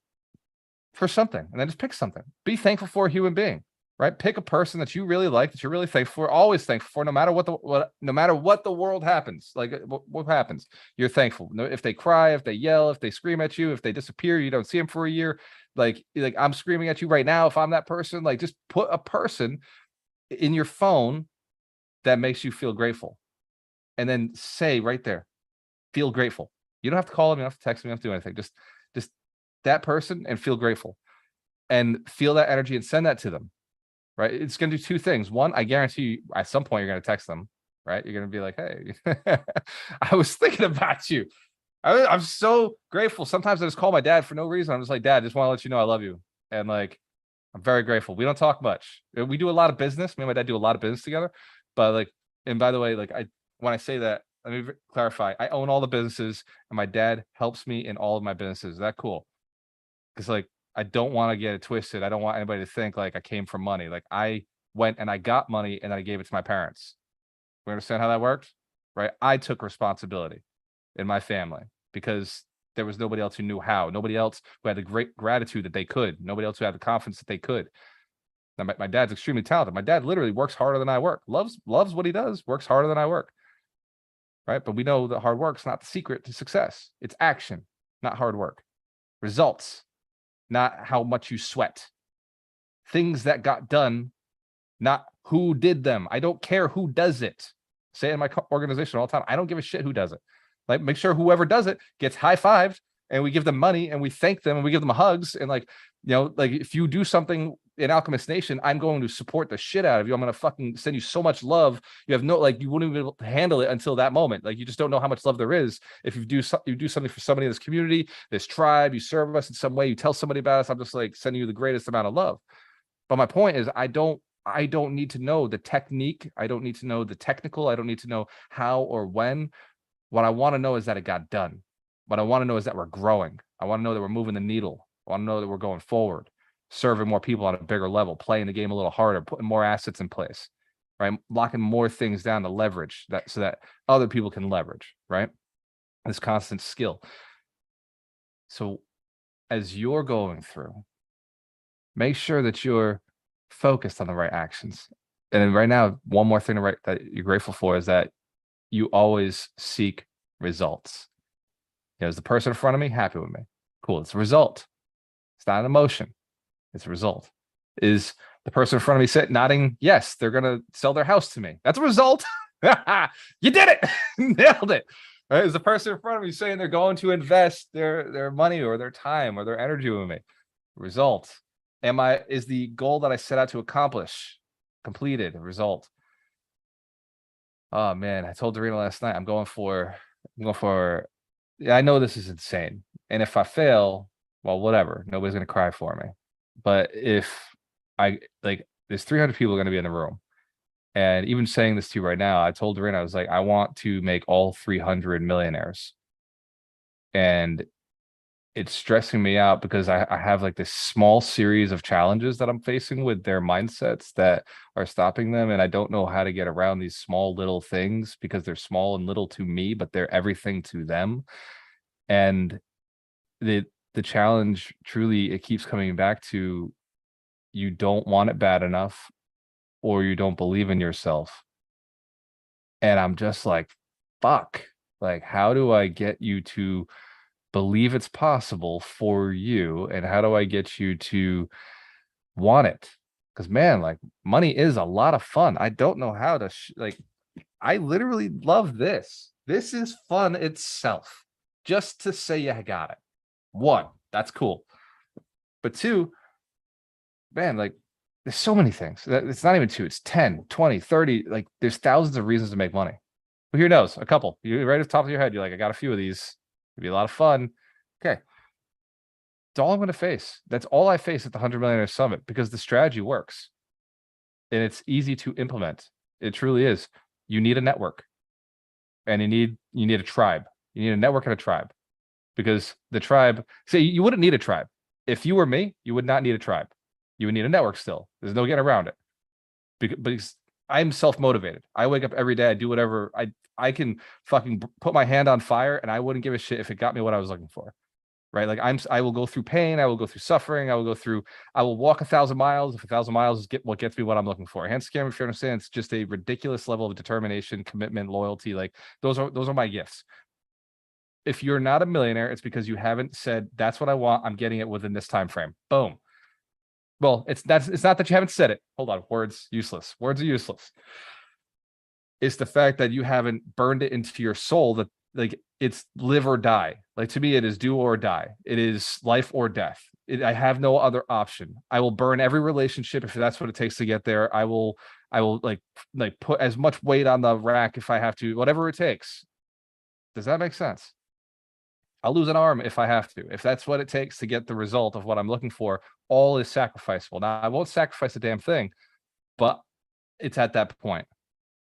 for something, and then just pick something. Be thankful for a human being, right? Pick a person that you really like, that you're really thankful for, always thankful for, no matter what the world happens. Like, what happens, you're thankful. If they cry, if they yell, if they scream at you, if they disappear, you don't see them for a year. Like I'm screaming at you right now. If I'm that person, like, just put a person in your phone that makes you feel grateful. And then say right there, feel grateful. You don't have to call them, you don't have to text them, you don't have to do anything. Just that person, and feel grateful. And feel that energy and send that to them. Right? It's going to do 2 things. One, I guarantee you, at some point, you're going to text them. Right? You're going to be like, hey, I was thinking about you. I'm so grateful. Sometimes I just call my dad for no reason. I'm just like, Dad, just want to let you know I love you. And like, I'm very grateful. We don't talk much. We do a lot of business. Me and my dad do a lot of business together. But like, and by the way, like, when I say that, let me clarify. I own all the businesses, and my dad helps me in all of my businesses. Is that cool? Because like, I don't want to get it twisted. I don't want anybody to think like I came from money. Like, I went and I got money and I gave it to my parents. We understand how that worked, right? I took responsibility in my family because there was nobody else who knew how. Nobody else who had the great gratitude that they could. Nobody else who had the confidence that they could. Now, my dad's extremely talented. My dad literally works harder than I work. Loves what he does. Works harder than I work. Right? But we know that hard work's not the secret to success. It's action, not hard work. Results, not how much you sweat. Things that got done, not who did them. I don't care who does it. Say it in my organization all the time. I don't give a shit who does it. Like, make sure whoever does it gets high-fived, and we give them money, and we thank them, and we give them hugs. And like, like, if you do something in Alchemist Nation, I'm going to support the shit out of you. I'm going to fucking send you so much love. You have no, like, you wouldn't be able to handle it until that moment. Like, you just don't know how much love there is. If you do something for somebody in this community, this tribe, you serve us in some way, you tell somebody about us, I'm just like sending you the greatest amount of love. But my point is, I don't need to know the technique. I don't need to know the technical. I don't need to know how or when. What I want to know is that it got done. What I want to know is that we're growing. I want to know that we're moving the needle. I want to know that we're going forward, serving more people on a bigger level, playing the game a little harder, putting more assets in place, right? Locking more things down to leverage that, so that other people can leverage, right? This constant skill. So as you're going through, make sure that you're focused on the right actions. And then right now, one more thing that you're grateful for is that you always seek results. Is the person in front of me happy with me? Cool. It's a result. It's not an emotion. It's a result. Is the person in front of me nodding yes, they're going to sell their house to me? That's a result. You did it. Nailed it. Right? Is the person in front of me saying they're going to invest their money or their time or their energy with me? Result. Is the goal that I set out to accomplish completed? Result. Oh man, I told Dorina last night I'm going for yeah, I know this is insane. And if I fail, well, whatever. Nobody's gonna cry for me. But if I like there's 300 people gonna be in the room. And even saying this to you right now, I told Dorina, I was like, I want to make all 300 millionaires. And it's stressing me out because I have like this small series of challenges that I'm facing with their mindsets that are stopping them. And I don't know how to get around these small little things because they're small and little to me, but they're everything to them. And the challenge truly, it keeps coming back to you don't want it bad enough or you don't believe in yourself. And I'm just like, fuck, like, how do I get you to believe it's possible for you? And how do I get you to want it? Because man, like money is a lot of fun. I don't know how to like, I literally love this. This is fun itself. Just to say you got it. One, that's cool. But two, man, like there's so many things. It's not even two, it's 10, 20, 30. Like there's thousands of reasons to make money. Well, who knows? A couple. You right at the top of your head, you're like, I got a few of these. It'd be a lot of fun. Okay. It's all I'm going to face. That's all I face at the 100 Millionaire Summit because the strategy works and it's easy to implement. It truly is. You need a network and you need a tribe. You need a network and a tribe because the tribe, say you wouldn't need a tribe. If you were me, you would not need a tribe. You would need a network still. There's no getting around it because I'm self-motivated. I wake up every day. I do whatever I can fucking put my hand on fire and I wouldn't give a shit if it got me what I was looking for. Right. Like I will go through pain. I will go through suffering. I will walk 1,000 miles. If 1,000 miles is what gets me what I'm looking for. Hence scam, if you understand, it's just a ridiculous level of determination, commitment, loyalty. Like those are my gifts. If you're not a millionaire, it's because you haven't said that's what I want. I'm getting it within this time frame. Boom. Well, it's not that you haven't said it. Hold on. Words useless. Words are useless. It's the fact that you haven't burned it into your soul that like it's live or die. Like to me, it is do or die. It is life or death. I have no other option. I will burn every relationship if that's what it takes to get there. I will like put as much weight on the rack if I have to, whatever it takes. Does that make sense? I'll lose an arm if I have to. If that's what it takes to get the result of what I'm looking for, all is sacrificable. Now, I won't sacrifice a damn thing, but it's at that point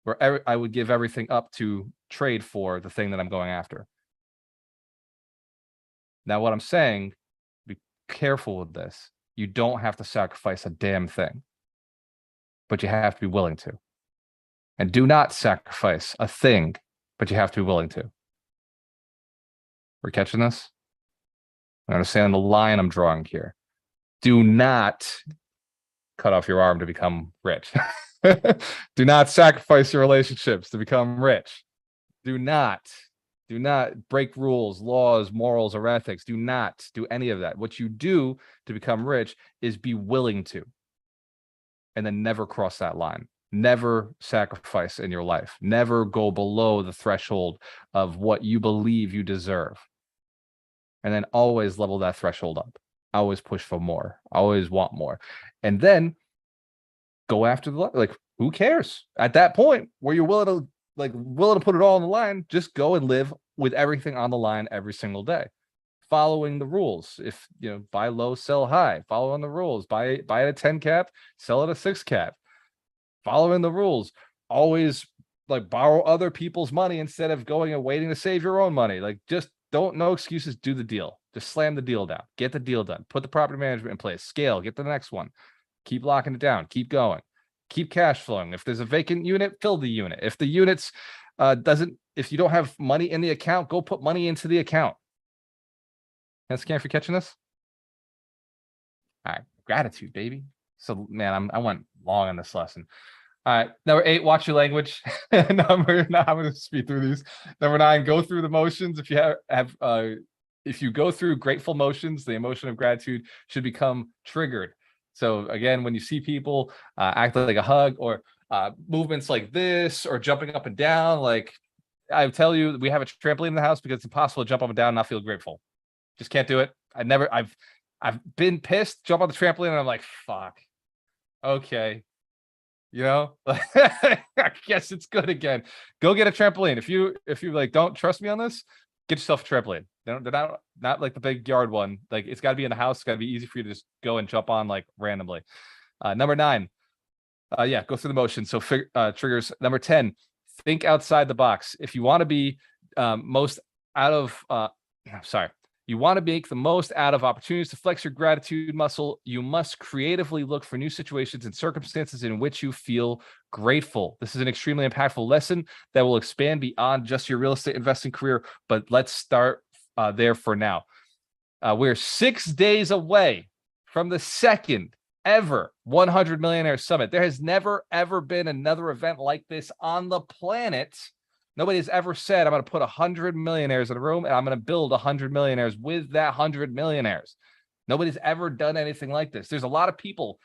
where I would give everything up to trade for the thing that I'm going after. Now, what I'm saying, be careful with this. You don't have to sacrifice a damn thing, but you have to be willing to. And do not sacrifice a thing, but you have to be willing to. We're catching this? I understand the line I'm drawing here. Do not cut off your arm to become rich. Do not sacrifice your relationships to become rich. Do not break rules, laws, morals, or ethics. Do not do any of that. What you do to become rich is be willing to, and then never cross that line. Never sacrifice in your life. Never go below the threshold of what you believe you deserve. And then always level that threshold up. Always push for more. Always want more. And then go after the, like, who cares? At that point where you're willing to put it all on the line, just go and live with everything on the line every single day. Following the rules. If buy low, sell high. Following the rules. Buy at a 10 cap, sell at a 6 cap. Following the rules. Always like borrow other people's money instead of going and waiting to save your own money. Like just no excuses, do the deal. Just slam the deal down. Get the deal done. Put the property management in place. Scale, get the next one. Keep locking it down. Keep going. Keep cash flowing. If there's a vacant unit, fill the unit. If the units if you don't have money in the account, go put money into the account. That's scam for catching this. All right, gratitude, baby. So man, I went long on this lesson. All right, number 8, watch your language. Number 9, I'm going to speed through these. Number 9, go through the motions. If you if you go through grateful motions, the emotion of gratitude should become triggered. So again, when you see people act like a hug or movements like this or jumping up and down, like I tell you, we have a trampoline in the house because it's impossible to jump up and down and not feel grateful. Just can't do it. I've been pissed, jump on the trampoline, and I'm like, fuck. Okay. You know, I guess it's good again. Go get a trampoline. If you like don't trust me on this, get yourself a trampoline. They're not like the big yard one. Like it's got to be in the house. It's got to be easy for you to just go and jump on like randomly. Number 9. Yeah, go through the motion. So triggers. Number 10, think outside the box. If you want to be most out of you want to make the most out of opportunities to flex your gratitude muscle, you must creatively look for new situations and circumstances in which you feel grateful. This is an extremely impactful lesson that will expand beyond just your real estate investing career, but let's start there for now. We're 6 days away from the second ever 100 Millionaire Summit. There has never, ever been another event like this on the planet. Nobody has ever said, I'm going to put 100 millionaires in a room and I'm going to build 100 millionaires with that 100 millionaires. Nobody's ever done anything like this. There's a lot of people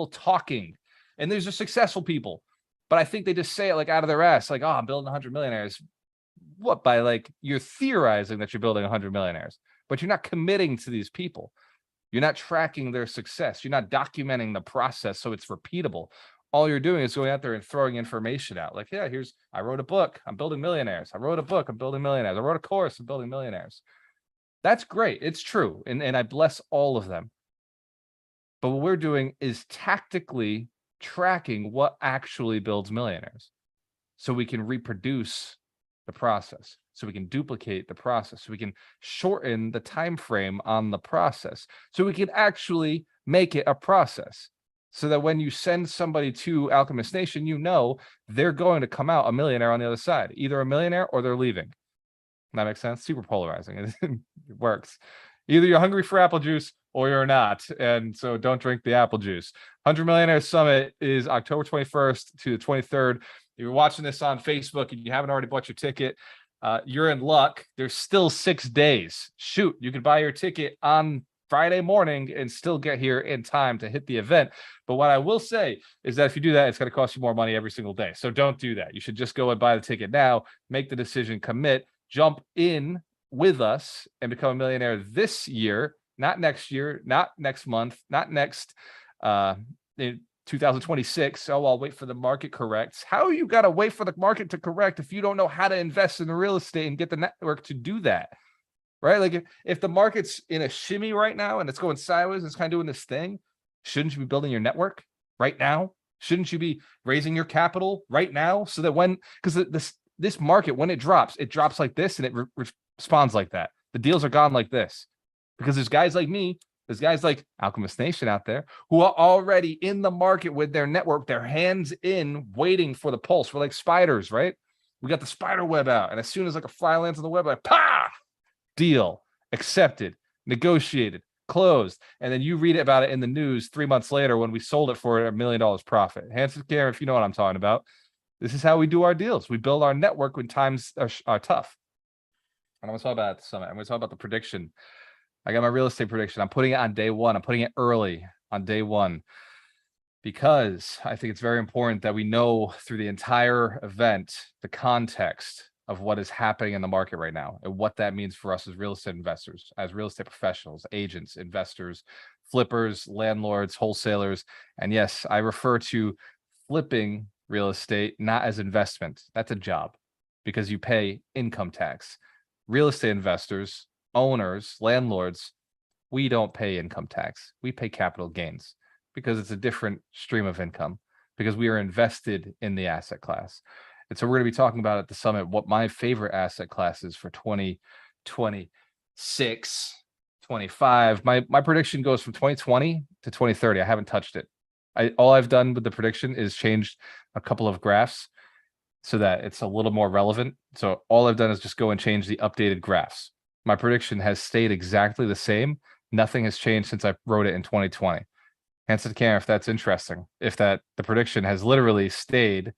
talking, and there's just successful people. But I think they just say it like out of their ass, like, oh, I'm building 100 millionaires. What? By like, you're theorizing that you're building 100 millionaires, but you're not committing to these people. You're not tracking their success. You're not documenting the process so it's repeatable. All you're doing is going out there and throwing information out. Like, yeah, I wrote a book, I'm building millionaires. I wrote a book, I'm building millionaires. I wrote a course, I'm building millionaires. That's great. It's true. And I bless all of them. But what we're doing is tactically tracking what actually builds millionaires so we can reproduce the process, so we can duplicate the process, so we can shorten the time frame on the process, so we can actually make it a process. So that when you send somebody to Alchemist Nation, you know they're going to come out a millionaire on the other side, either a millionaire or they're leaving. That makes sense? Super polarizing. It works. Either you're hungry for apple juice or you're not. And so don't drink the apple juice. 100 Millionaire Summit is October 21st to the 23rd. If you're watching this on Facebook and you haven't already bought your ticket, you're in luck. There's still 6 days. Shoot, you can buy your ticket on Friday morning and still get here in time to hit the event. But what I will say is that if you do that, it's going to cost you more money every single day. So don't do that. You should just go and buy the ticket now, make the decision, commit, jump in with us and become a millionaire this year, not next year, not next month, not next in 2026. Oh, I'll wait for the market corrects. How you got to wait for the market to correct if you don't know how to invest in the real estate and get the network to do that? Right? Like if the market's in a shimmy right now and it's going sideways and it's kind of doing this thing, shouldn't you be building your network right now? Shouldn't you be raising your capital right now? So that because this market, when it drops like this and it responds like that. The deals are gone like this because there's guys like me, there's guys like Alchemist Nation out there who are already in the market with their network, their hands in, waiting for the pulse. We're like spiders, right? We got the spider web out. And as soon as like a fly lands on the web, like, pah! Deal accepted, negotiated, closed, and then you read about it in the news 3 months later when we sold it for $1 million profit. Hands to the camera if you know what I'm talking about. This is how we do our deals. We build our network when times are tough. And I'm going to talk about the summit. I'm going to talk about the prediction. I got my real estate prediction. I'm putting it on day one. I'm putting it early on day one because I think it's very important that we know through the entire event the context of what is happening in the market right now and what that means for us as real estate investors, as real estate professionals, agents, investors, flippers, landlords, wholesalers. And yes, I refer to flipping real estate not as investment. That's a job because you pay income tax. Real estate investors, owners, landlords, we don't pay income tax. We pay capital gains because it's a different stream of income because we are invested in the asset class. And so we're going to be talking about at the summit what my favorite asset class is for 2026, 25. My prediction goes from 2020 to 2030. I haven't touched it. All I've done with the prediction is changed a couple of graphs so that it's a little more relevant. So all I've done is just go and change the updated graphs. My prediction has stayed exactly the same. Nothing has changed since I wrote it in 2020. Hands to the camera if that's interesting. If the prediction has literally stayed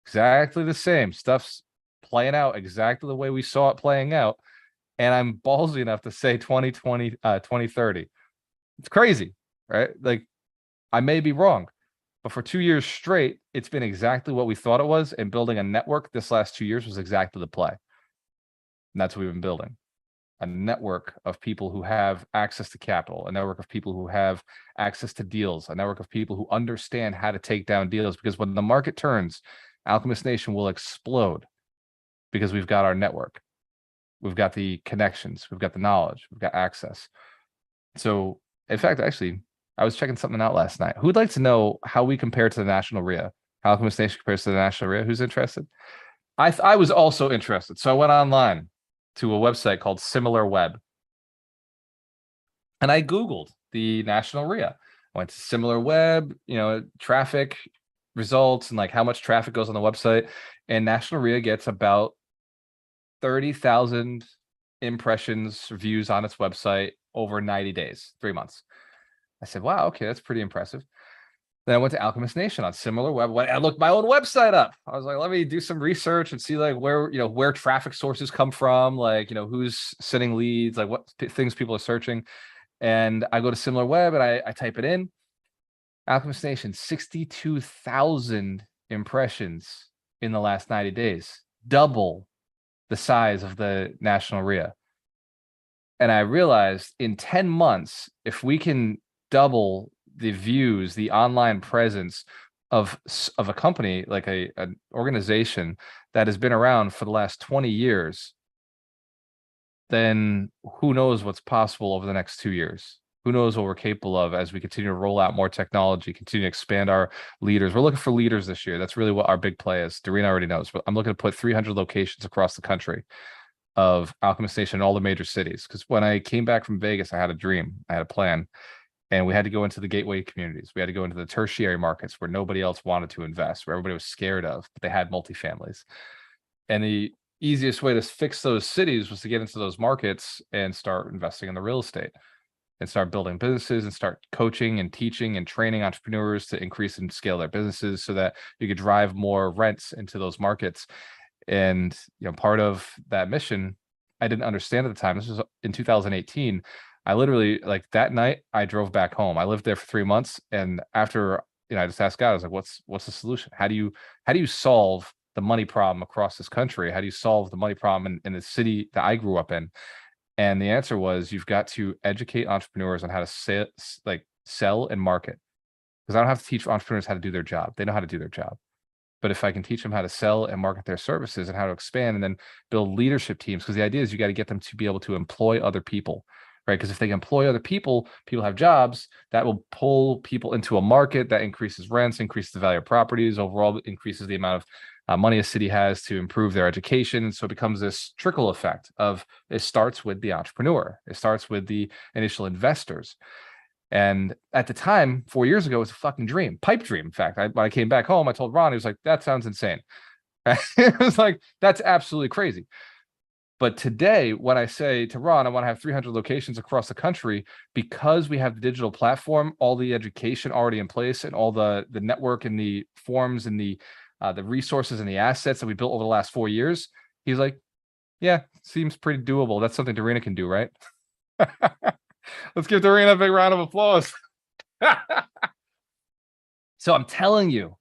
exactly the same. Stuff's playing out exactly the way we saw it playing out. And I'm ballsy enough to say 2030. It's crazy, right? Like I may be wrong, but for 2 years straight, it's been exactly what we thought it was. And building a network this last 2 years was exactly the play. And that's what we've been building. A network of people who have access to capital, a network of people who have access to deals, a network of people who understand how to take down deals. Because when the market turns, Alchemist Nation will explode because we've got our network. We've got the connections. We've got the knowledge. We've got access. So, in fact, actually, I was checking something out last night. Who'd like to know how we compare to the National RIA? How Alchemist Nation compares to the National RIA? Who's interested? I was also interested. So I went online to a website called Similar Web. And I Googled the National RIA. I went to Similar Web, traffic results and like how much traffic goes on the website. And National RIA gets about 30,000 impressions, views on its website over 90 days, 3 months. I said, wow, okay, that's pretty impressive. Then I went to Alchemist Nation on Similar Web. I looked my own website up. I was like, let me do some research and see like where traffic sources come from, like, who's sending leads, like what things people are searching. And I go to Similar Web and I type it in. Alchemist Nation, 62,000 impressions in the last 90 days, double the size of the National RIA. And I realized in 10 months, if we can double the views, the online presence of a company like an organization that has been around for the last 20 years, then who knows what's possible over the next 2 years? Who knows what we're capable of as we continue to roll out more technology, continue to expand our leaders. We're looking for leaders this year. That's really what our big play is. Dorena already knows, but I'm looking to put 300 locations across the country of Alchemist Nation in all the major cities. Because when I came back from Vegas, I had a dream, I had a plan. And we had to go into the gateway communities. We had to go into the tertiary markets where nobody else wanted to invest, where everybody was scared of, but they had multifamilies. And the easiest way to fix those cities was to get into those markets and start investing in the real estate and start building businesses and start coaching and teaching and training entrepreneurs to increase and scale their businesses so that you could drive more rents into those markets. And part of that mission, I didn't understand at the time. This was in 2018. I literally, like, that night I drove back home. I lived there for 3 months, and after I just asked God, I was like, what's the solution? How do you solve the money problem across this country? How do you solve the money problem in the city that I grew up in? And the answer was, you've got to educate entrepreneurs on how to sell and market. Because I don't have to teach entrepreneurs how to do their job. They know how to do their job. But if I can teach them how to sell and market their services and how to expand and then build leadership teams, because the idea is you got to get them to be able to employ other people. Right? Because if they employ other people, people have jobs, that will pull people into a market that increases rents, increases the value of properties, overall increases the amount of money a city has to improve their education. And so it becomes this trickle effect of, it starts with the entrepreneur. It starts with the initial investors. And at the time, 4 years ago, it was a fucking dream, pipe dream. In fact, when I came back home, I told Ron, he was like, that sounds insane. It was like, that's absolutely crazy. But today, when I say to Ron, I want to have 300 locations across the country, because we have the digital platform, all the education already in place, and all the network and the forms and the resources and the assets that we built over the last 4 years, he's like, yeah, seems pretty doable. That's something Dorena can do, right? Let's give Dorena a big round of applause. So I'm telling you,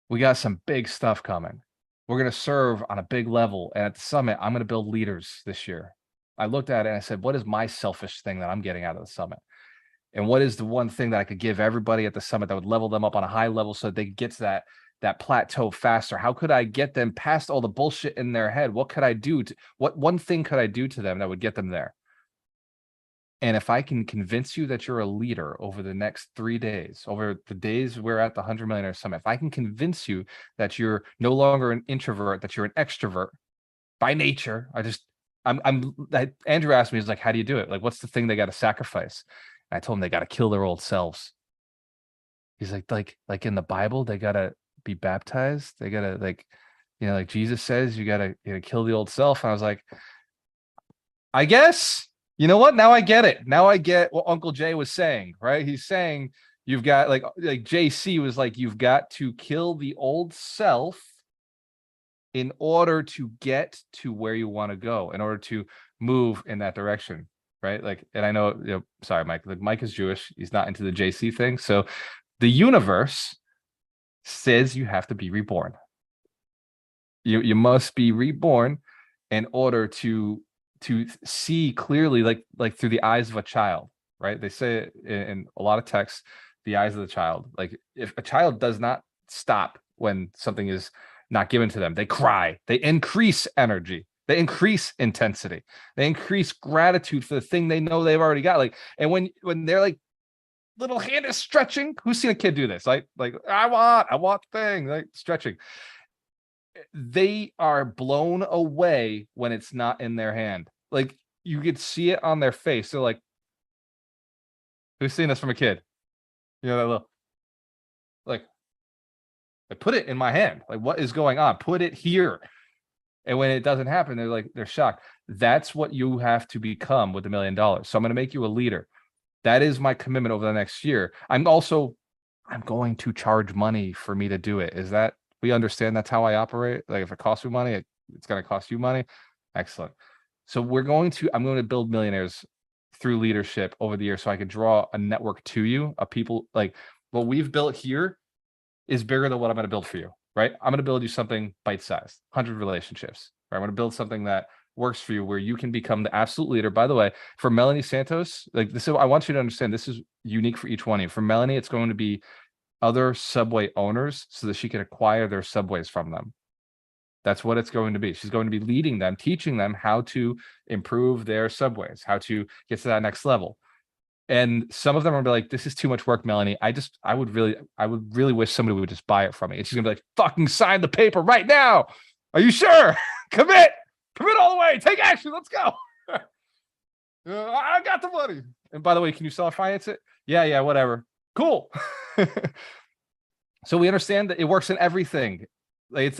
we got some big stuff coming. We're going to serve on a big level. And at the summit, I'm going to build leaders this year. I looked at it and I said, what is my selfish thing that I'm getting out of the summit? And what is the one thing that I could give everybody at the summit that would level them up on a high level so that they could get to that plateau faster? How could I get them past all the bullshit in their head? What could I do? What one thing could I do to them that would get them there? And if I can convince you that you're a leader over the next 3 days, over the days we're at the 100 Millionaire Summit, if I can convince you that you're no longer an introvert, that you're an extrovert by nature, Andrew asked me, he's like, how do you do it? Like, what's the thing they got to sacrifice? And I told him they got to kill their old selves. He's like in the Bible, they got to be baptized. They got to like Jesus says, you got to kill the old self. And I was like, I guess. You know what? Now I get it. Now I get what Uncle Jay was saying, right? He's saying you've got like JC was like, you've got to kill the old self in order to get to where you want to go, in order to move in that direction, right? Like, and I know, sorry, Mike, like Mike is Jewish. He's not into the JC thing. So the universe says you have to be reborn. You must be reborn in order to see clearly, like through the eyes of a child, right? They say it in a lot of texts, the eyes of the child. Like if a child does not stop when something is not given to them, they cry, they increase energy, they increase intensity, they increase gratitude for the thing they know they've already got. Like, and when they're like, little hand is stretching. Who's seen a kid do this? Like I want thing, like stretching. They are blown away when it's not in their hand. Like you could see it on their face. They're like, who's seen this from a kid? You know, that little, like, I put it in my hand. Like, what is going on? Put it here. And when it doesn't happen, they're shocked. That's what you have to become with $1 million. So I'm going to make you a leader. That is my commitment over the next year. I'm going to charge money for me to do it. Is that, we understand that's how I operate? Like if it costs me money, it's going to cost you money. Excellent. So I'm going to build millionaires through leadership over the years so I can draw a network to you of people. Like what we've built here is bigger than what I'm going to build for you, right? I'm going to build you something bite-sized, 100 relationships, right? I'm going to build something that works for you where you can become the absolute leader. By the way, for Melanie Santos, like this is, I want you to understand this is unique for each one of you. For Melanie, it's going to be other Subway owners so that she can acquire their Subways from them. That's what it's going to be. She's going to be leading them, teaching them how to improve their Subways, how to get to that next level. And some of them are gonna be like, this is too much work, Melanie. I would really wish somebody would just buy it from me. And she's gonna be like, fucking sign the paper right now. Are you sure? Commit all the way. Take action. Let's go. I got the money. And by the way, can you self-finance it? Yeah, whatever. Cool. So we understand that it works in everything. Like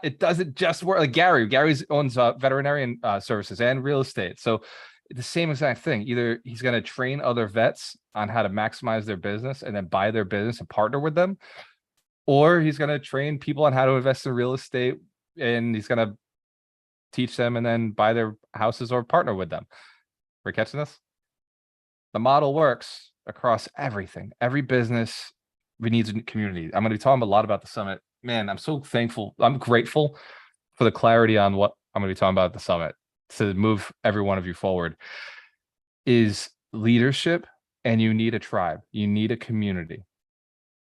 it doesn't just work. Like Gary's owns veterinarian services and real estate. So the same exact thing. Either he's going to train other vets on how to maximize their business and then buy their business and partner with them, or he's going to train people on how to invest in real estate and he's going to teach them and then buy their houses or partner with them. We're catching this? The model works across everything. Every business needs a community. I'm going to be talking a lot about the summit. Man, I'm so thankful. I'm grateful for the clarity on what I'm going to be talking about at the summit to move every one of you forward. Is leadership, and you need a tribe. You need a community.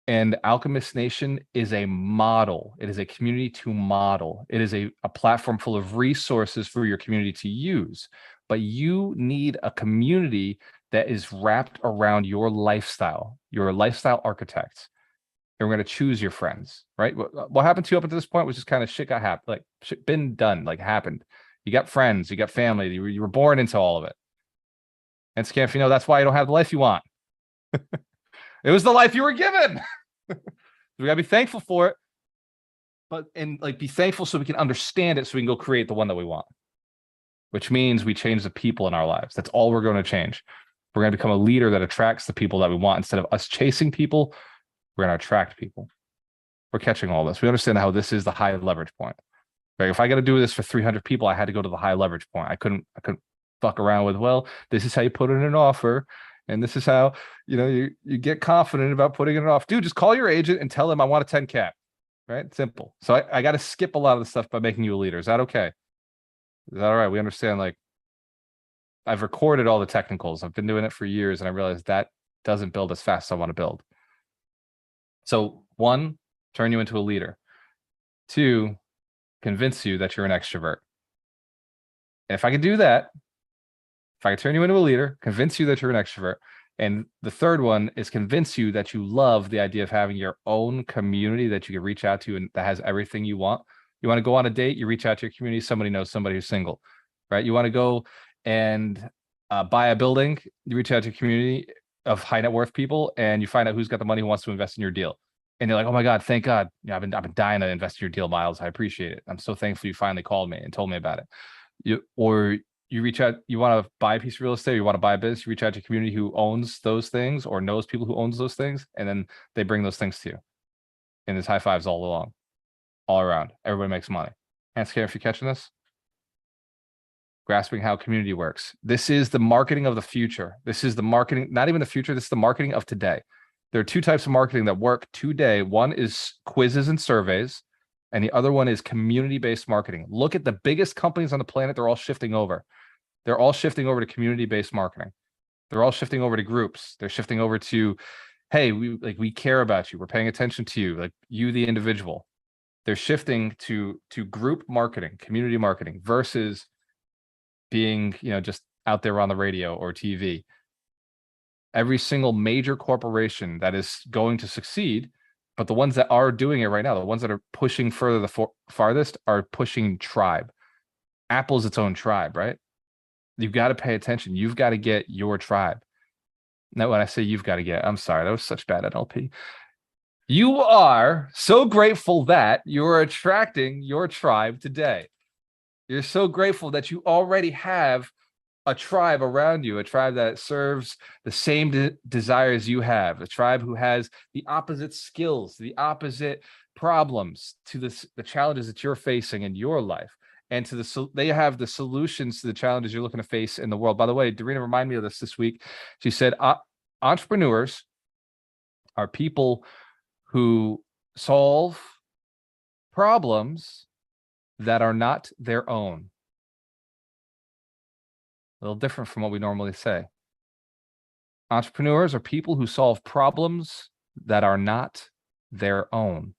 And Alchemist Nation is a model. It is a community to model. It is a platform full of resources for your community to use. But you need a community that is wrapped around your lifestyle architect. And we're going to choose your friends, right? What happened to you up until this point was just kind of shit got happened, like shit been done, like happened. You got friends, you got family, you were born into all of it. And Scam, if you know, that's why you don't have the life you want. It was the life you were given. We gotta be thankful for it, but be thankful so we can understand it, so we can go create the one that we want. Which means we change the people in our lives. That's all we're going to change. We're going to become a leader that attracts the people that we want. Instead of us chasing people, we're going to attract people. We're catching all this. We understand how this is the high leverage point. Like if I got to do this for 300 people, I had to go to the high leverage point. I couldn't fuck around with, well, this is how you put in an offer. And this is how, you get confident about putting it off. Dude, just call your agent and tell them I want a 10 cap, right? Simple. So I got to skip a lot of the stuff by making you a leader. Is that okay? Is that all right? We understand, like, I've recorded all the technicals. I've been doing it for years and I realized that doesn't build as fast as I want to build. So 1, turn you into a leader. 2, convince you that you're an extrovert. And if I can do that, if I can turn you into a leader, convince you that you're an extrovert, and the third one is convince you that you love the idea of having your own community that you can reach out to and that has everything you want. You want to go on a date, you reach out to your community, somebody knows somebody who's single, right? You want to go and buy a building, you reach out to your community of high net worth people and you find out who's got the money who wants to invest in your deal. And you're like, oh my God, thank God. I've been dying to invest in your deal, Miles. I appreciate it. I'm so thankful you finally called me and told me about it. You reach out, you want to buy a piece of real estate, you want to buy a business, you reach out to a community who owns those things or knows people who owns those things, and then they bring those things to you. And there's high fives all along, all around. Everybody makes money. Hands care if you're catching this. Grasping how community works. This is the marketing of the future. This is the marketing, not even the future, this is the marketing of today. There are two types of marketing that work today. One is quizzes and surveys, and the other one is community-based marketing. Look at the biggest companies on the planet. They're all shifting over. They're all shifting over to community-based marketing. They're all shifting over to groups. They're shifting over to, hey, we care about you. We're paying attention to you, like you, the individual. They're shifting to group marketing, community marketing versus being, just out there on the radio or TV. Every single major corporation that is going to succeed, but the ones that are doing it right now, the ones that are pushing further the farthest are pushing tribe. Apple's its own tribe, right? You've got to pay attention. You've got to get your tribe. Now, when I say you've got to get, I'm sorry, that was such bad NLP. You are so grateful that you're attracting your tribe today. You're so grateful that you already have a tribe around you, a tribe that serves the same desires you have, a tribe who has the opposite skills, the opposite problems to the challenges that you're facing in your life. And they have the solutions to the challenges you're looking to face in the world. By the way, Dorina reminded me of this week. She said, entrepreneurs are people who solve problems that are not their own. A little different from what we normally say. Entrepreneurs are people who solve problems that are not their own,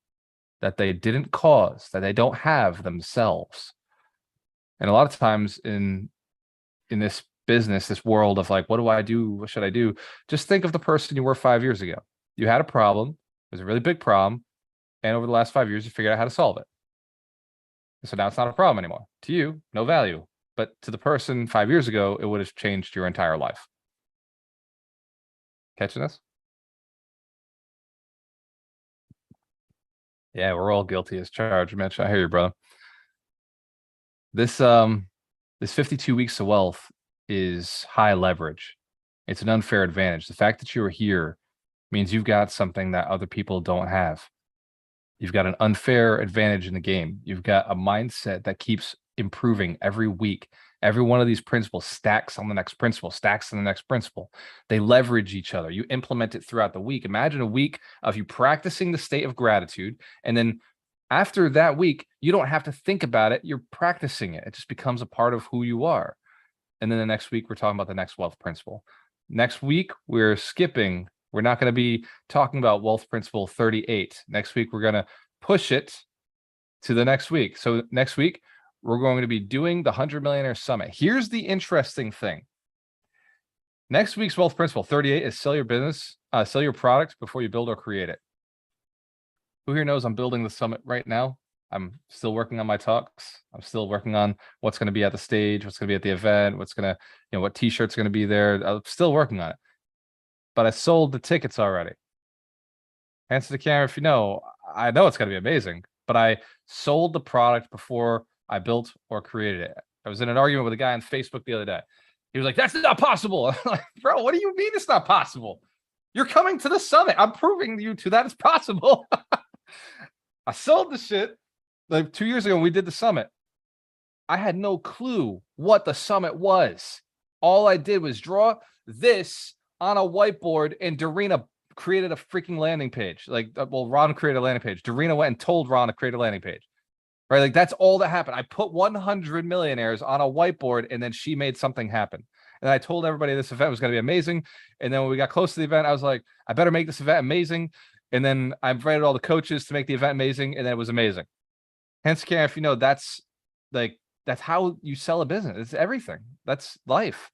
that they didn't cause, that they don't have themselves. And a lot of times in this business, this world of like, what do I do? What should I do? Just think of the person you were 5 years ago. You had a problem. It was a really big problem. And over the last 5 years, you figured out how to solve it. So now it's not a problem anymore. To you, no value. But to the person 5 years ago, it would have changed your entire life. Catching this? Yeah, we're all guilty as charged, Mitch. I hear you, brother. This 52 weeks of wealth is high leverage. It's an unfair advantage. The fact that you are here means you've got something that other people don't have. You've got an unfair advantage in the game. You've got a mindset that keeps improving every week. Every one of these principles stacks on the next principle, stacks on the next principle. They leverage each other. You implement it throughout the week. Imagine a week of you practicing the state of gratitude. And then after that week, you don't have to think about it. You're practicing it. It just becomes a part of who you are. And then the next week, we're talking about the next wealth principle. Next week, we're skipping. We're not going to be talking about wealth principle 38. Next week, we're going to push it to the next week. So next week, we're going to be doing the 100 Millionaire Summit. Here's the interesting thing. Next week's wealth principle 38 is sell your business, sell your product before you build or create it. Who here knows I'm building the summit right now? I'm still working on my talks. I'm still working on what's going to be at the stage, what's going to be at the event, what's going to, what t-shirts going to be there. I'm still working on it. But I sold the tickets already. Answer the camera if you know. I know it's going to be amazing, but I sold the product before I built or created it. I was in an argument with a guy on Facebook the other day. He was like, that's not possible. I'm like, bro, what do you mean it's not possible? You're coming to the summit. I'm proving to you that it's possible. I sold the shit like 2 years ago when we did the summit. I had no clue what the summit was. All I did was draw this on a whiteboard, and Dorina created a freaking landing page. Ron created a landing page. Dorina went and told Ron to create a landing page. Right? Like that's all that happened. I put 100 millionaires on a whiteboard, and then she made something happen. And I told everybody this event was going to be amazing. And then when we got close to the event, I was like, I better make this event amazing. And then I invited all the coaches to make the event amazing, and then it was amazing. Hence, Karen, if you know, that's how you sell a business. It's everything. That's life.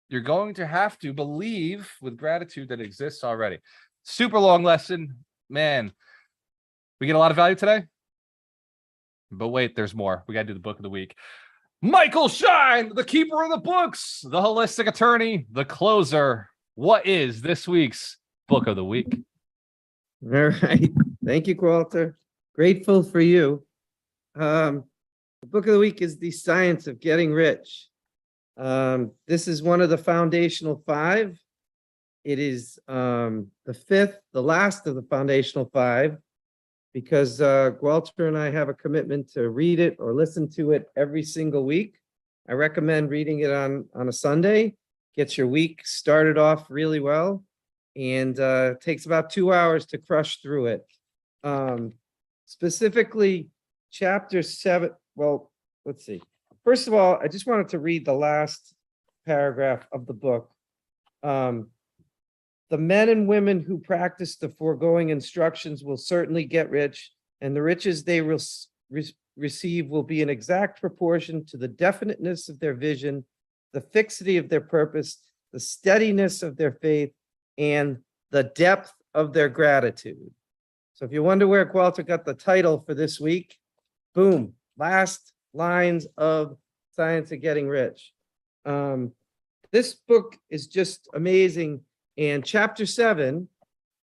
You're going to have to believe with gratitude that it exists already. Super long lesson, man. We get a lot of value today. But wait, there's more. We got to do the book of the week. Michael Shine, the keeper of the books, the holistic attorney, the closer. What is this week's book of the week? All right. Thank you, Walter. Grateful for you. The book of the week is The Science of Getting Rich. This is one of the foundational 5. It is the 5th, the last of the foundational 5, because Walter and I have a commitment to read it or listen to it every single week. I recommend reading it on a Sunday. Gets your week started off really well. and it takes about 2 hours to crush through it. Specifically, chapter 7. Well, let's see. First of all, I just wanted to read the last paragraph of the book. The men and women who practice the foregoing instructions will certainly get rich, and the riches they receive will be in exact proportion to the definiteness of their vision, the fixity of their purpose, the steadiness of their faith, and the depth of their gratitude. So if you wonder where Walter got the title for this week, boom, last lines of Science of Getting Rich. This book is just amazing. And chapter 7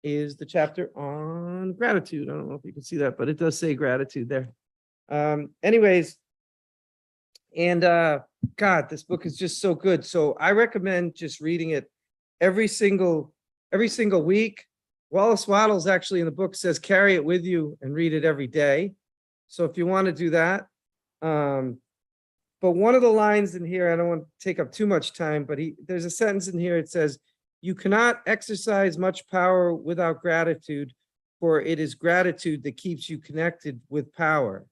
is the chapter on gratitude. I don't know if you can see that, but it does say gratitude there. Anyways, and God, this book is just so good. So I recommend just reading it every single week. Wallace Waddles actually in the book says carry it with you and read it every day. So if you want to do that. But one of the lines in here, I don't want to take up too much time, but there's a sentence in here. It says, "You cannot exercise much power without gratitude, for it is gratitude that keeps you connected with power."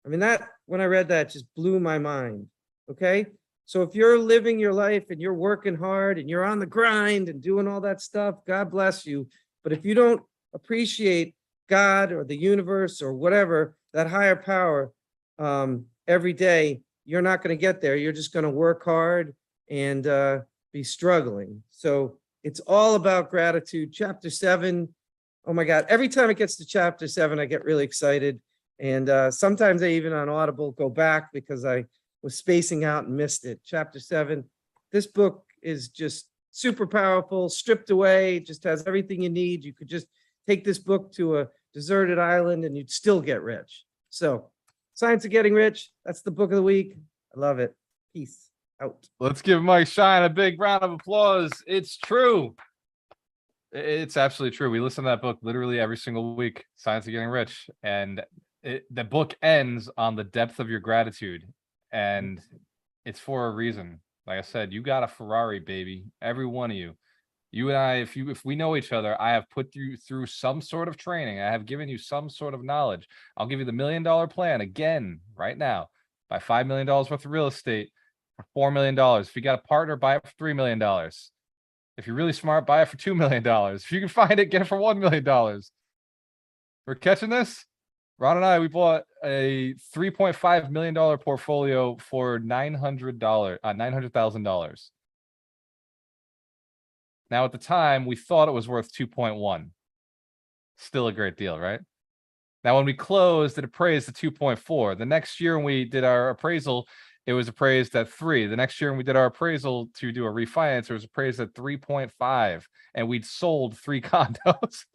I mean, that, when I read that, just blew my mind. Okay. So if you're living your life and you're working hard and you're on the grind and doing all that stuff, God bless you. But if you don't appreciate God or the universe or whatever, that higher power, every day, you're not going to get there. You're just going to work hard and be struggling. So it's all about gratitude. Chapter 7. Oh my God. Every time it gets to chapter 7, I get really excited. And sometimes I even on Audible go back because I was spacing out and missed it. Chapter 7. This book is just super powerful, stripped away, just has everything you need. You could just take this book to a deserted island and you'd still get rich. So Science of Getting Rich. That's the book of the week. I love it. Peace out. Let's give Mike Shine a big round of applause. It's true. It's absolutely true. We listen to that book literally every single week, Science of Getting Rich. And the book ends on the depth of your gratitude. And it's for a reason. Like I said, you got a Ferrari, baby. Every one of you. You and I, if we know each other, I have put you through some sort of training. I have given you some sort of knowledge. I'll give you the $1 million plan again right now. Buy $5 million worth of real estate for $4 million. If you got a partner, buy it for $3 million. If you're really smart, buy it for $2 million. If you can find it, get it for $1 million. We're catching this? Ron and I, we bought a $3.5 million portfolio for $900,000. Now, at the time, we thought it was worth 2.1. Still a great deal, right? Now, when we closed, it appraised at 2.4. The next year when we did our appraisal, it was appraised at 3. The next year when we did our appraisal to do a refinance, it was appraised at 3.5. And we'd sold 3 condos.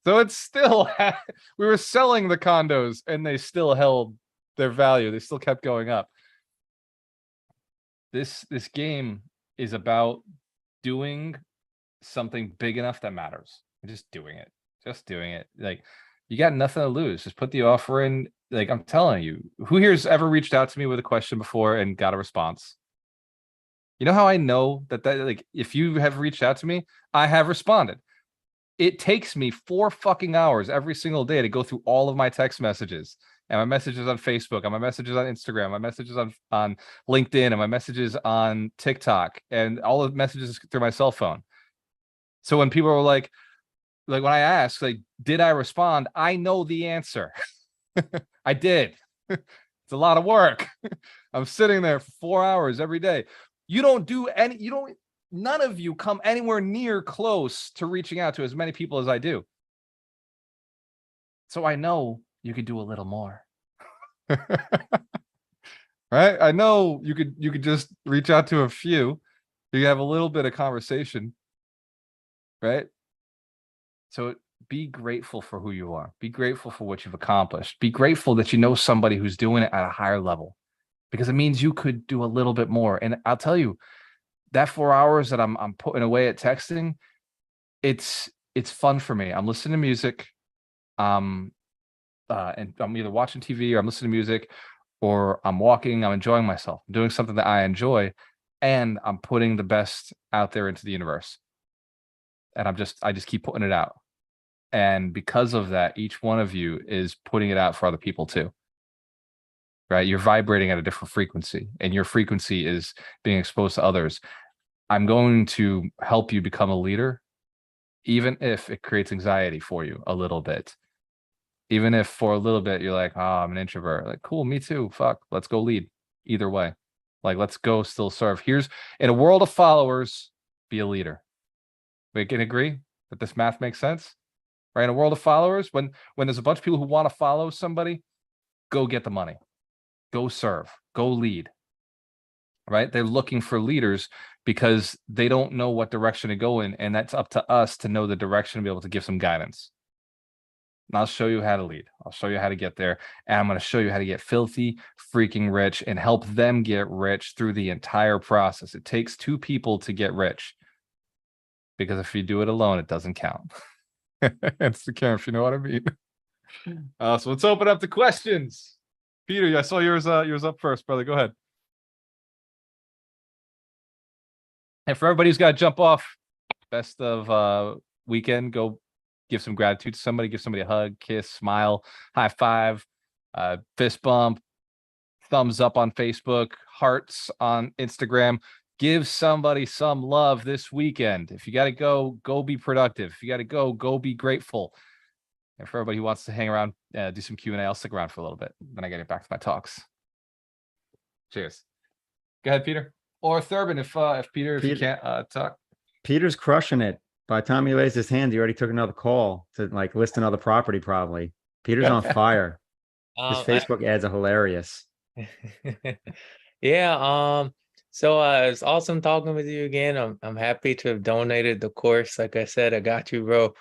So it's still, we were selling the condos and they still held their value. They still kept going up. This game is about doing something big enough that matters. Just doing it. Just doing it. Like, you got nothing to lose. Just put the offer in. Like, I'm telling you, who here's ever reached out to me with a question before and got a response? You know how I know that like, if you have reached out to me, I have responded. It takes me 4 fucking hours every single day to go through all of my text messages and my messages on Facebook and my messages on Instagram, my messages on LinkedIn and my messages on TikTok and all the messages through my cell phone. So when people are like when I ask, like, did I respond? I know the answer. I did. It's a lot of work. I'm sitting there for 4 hours every day. You don't do any, none of you come anywhere near close to reaching out to as many people as I do. So I know you could do a little more. Right? I know you could just reach out to a few. You can have a little bit of conversation. Right? So be grateful for who you are. Be grateful for what you've accomplished. Be grateful that you know somebody who's doing it at a higher level, because it means you could do a little bit more. And I'll tell you, that 4 hours that I'm putting away at texting, it's fun for me. I'm listening to music, and I'm either watching TV or I'm listening to music, or I'm walking. I'm enjoying myself. I'm doing something that I enjoy, and I'm putting the best out there into the universe. And I just keep putting it out. And because of that, each one of you is putting it out for other people too. Right? You're vibrating at a different frequency, and your frequency is being exposed to others. I'm going to help you become a leader, even if it creates anxiety for you a little bit. Even if for a little bit you're like, oh, I'm an introvert. Like, cool, me too. Fuck, let's go lead. Either way. Like, let's go still serve. Here's, in a world of followers, be a leader. We can agree that this math makes sense? Right? In a world of followers, when there's a bunch of people who want to follow somebody, go get the money. Go serve. Go lead. Right? They're looking for leaders because they don't know what direction to go in, and that's up to us to know the direction and be able to give some guidance. And I'll show you how to lead. I'll show you how to get there. And I'm going to show you how to get filthy freaking rich and help them get rich through the entire process. It takes two people to get rich, because if you do it alone, it doesn't count. It's the camp, if you know what I mean. So let's open up the questions. Peter, I saw yours up first, brother. Go ahead. And for everybody who's got to jump off, best of weekend. Go give some gratitude to somebody. Give somebody a hug, kiss, smile, high five, fist bump, thumbs up on Facebook, hearts on Instagram. Give somebody some love this weekend. If you got to go be productive. If you got to go be grateful. And for everybody who wants to hang around, do some Q&A, I'll stick around for a little bit. Then I get it back to my talks. Cheers. Go ahead, Peter. Or Thurban, if Peter, you can't talk. Peter's crushing it. By the time he raised his hand, he already took another call to like list another property. Probably Peter's on fire. His Facebook ads are hilarious. Yeah. So it's awesome talking with you again. I'm happy to have donated the course. Like I said, I got you, bro.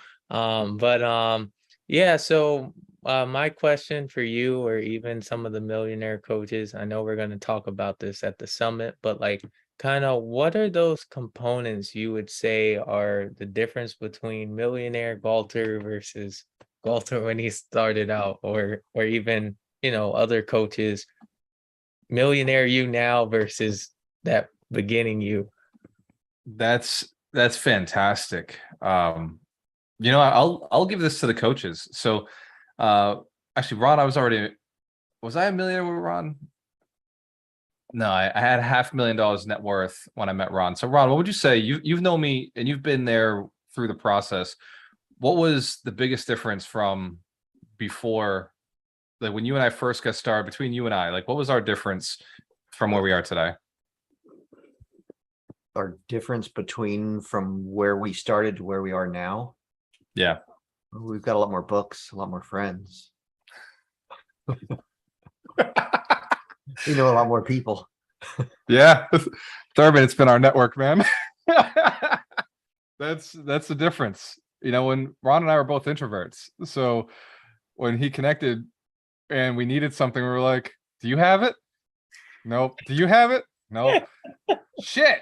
Yeah. So my question for you, or even some of the millionaire coaches, I know we're going to talk about this at the summit, but like, kind of what are those components you would say are the difference between millionaire Galter versus Galter when he started out, or even, other coaches, millionaire you now versus that beginning you? That's fantastic. I'll give this to the coaches. So actually, Ron, was I a millionaire with Ron? No, I had $500,000 net worth when I met Ron. So Ron, what would you say? You've known me and you've been there through the process. What was the biggest difference from before, like when you and I first got started, between you and I, like what was our difference from where we are today? Our difference from where we started to where we are now? Yeah. We've got a lot more books, a lot more friends. We know a lot more people. Yeah. Thurman, it's been our network, man. That's the difference. When Ron and I were both introverts. So when he connected and we needed something, we were like, do you have it? Nope. Do you have it? No. Shit.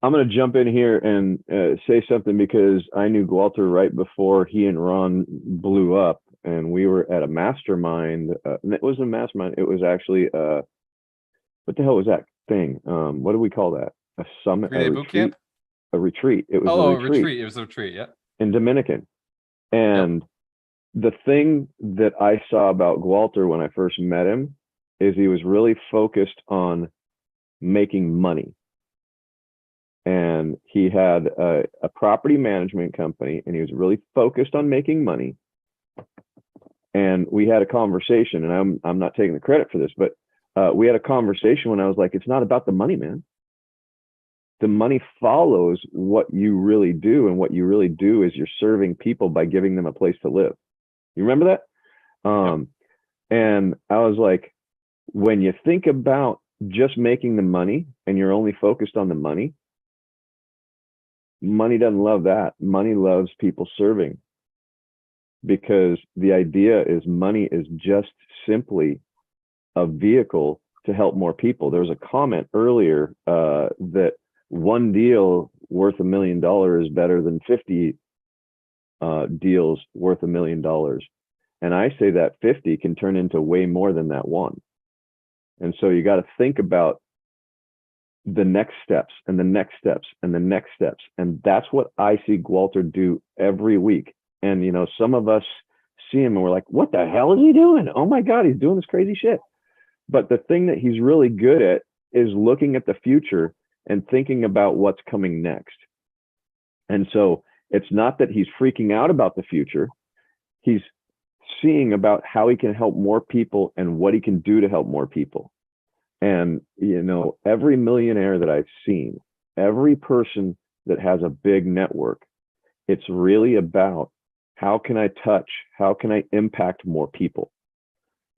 I'm going to jump in here and say something, because I knew Walter right before he and Ron blew up, and we were at a mastermind. And it wasn't a mastermind. It was actually, what the hell was that thing? What do we call that? A summit, a boot camp? A retreat. It was a retreat. retreat. It was a retreat. Yeah. In Dominican. And the thing that I saw about Walter when I first met him is he was really focused on making money. And he had a property management company, and he was really focused on making money. And we had a conversation, and I'm not taking the credit for this, but we had a conversation when I was like, it's not about the money, man. The money follows what you really do, and what you really do is you're serving people by giving them a place to live. You remember that? And I was like, when you think about just making the money and you're only focused on the money doesn't love that. Money loves people serving, because the idea is money is just simply a vehicle to help more people. There was a comment earlier that one deal worth $1 million is better than 50 deals worth $1 million. And I say that 50 can turn into way more than that one. And so you got to think about the next steps and the next steps and the next steps. And that's what I see Walter do every week. And, you know, some of us see him and we're like, what the hell is he doing? Oh my God, he's doing this crazy shit. But the thing that he's really good at is looking at the future and thinking about what's coming next. And so it's not that he's freaking out about the future. He's seeing about how he can help more people and what he can do to help more people. And, you know, every millionaire that I've seen, every person that has a big network, it's really about how can I touch, how can I impact more people?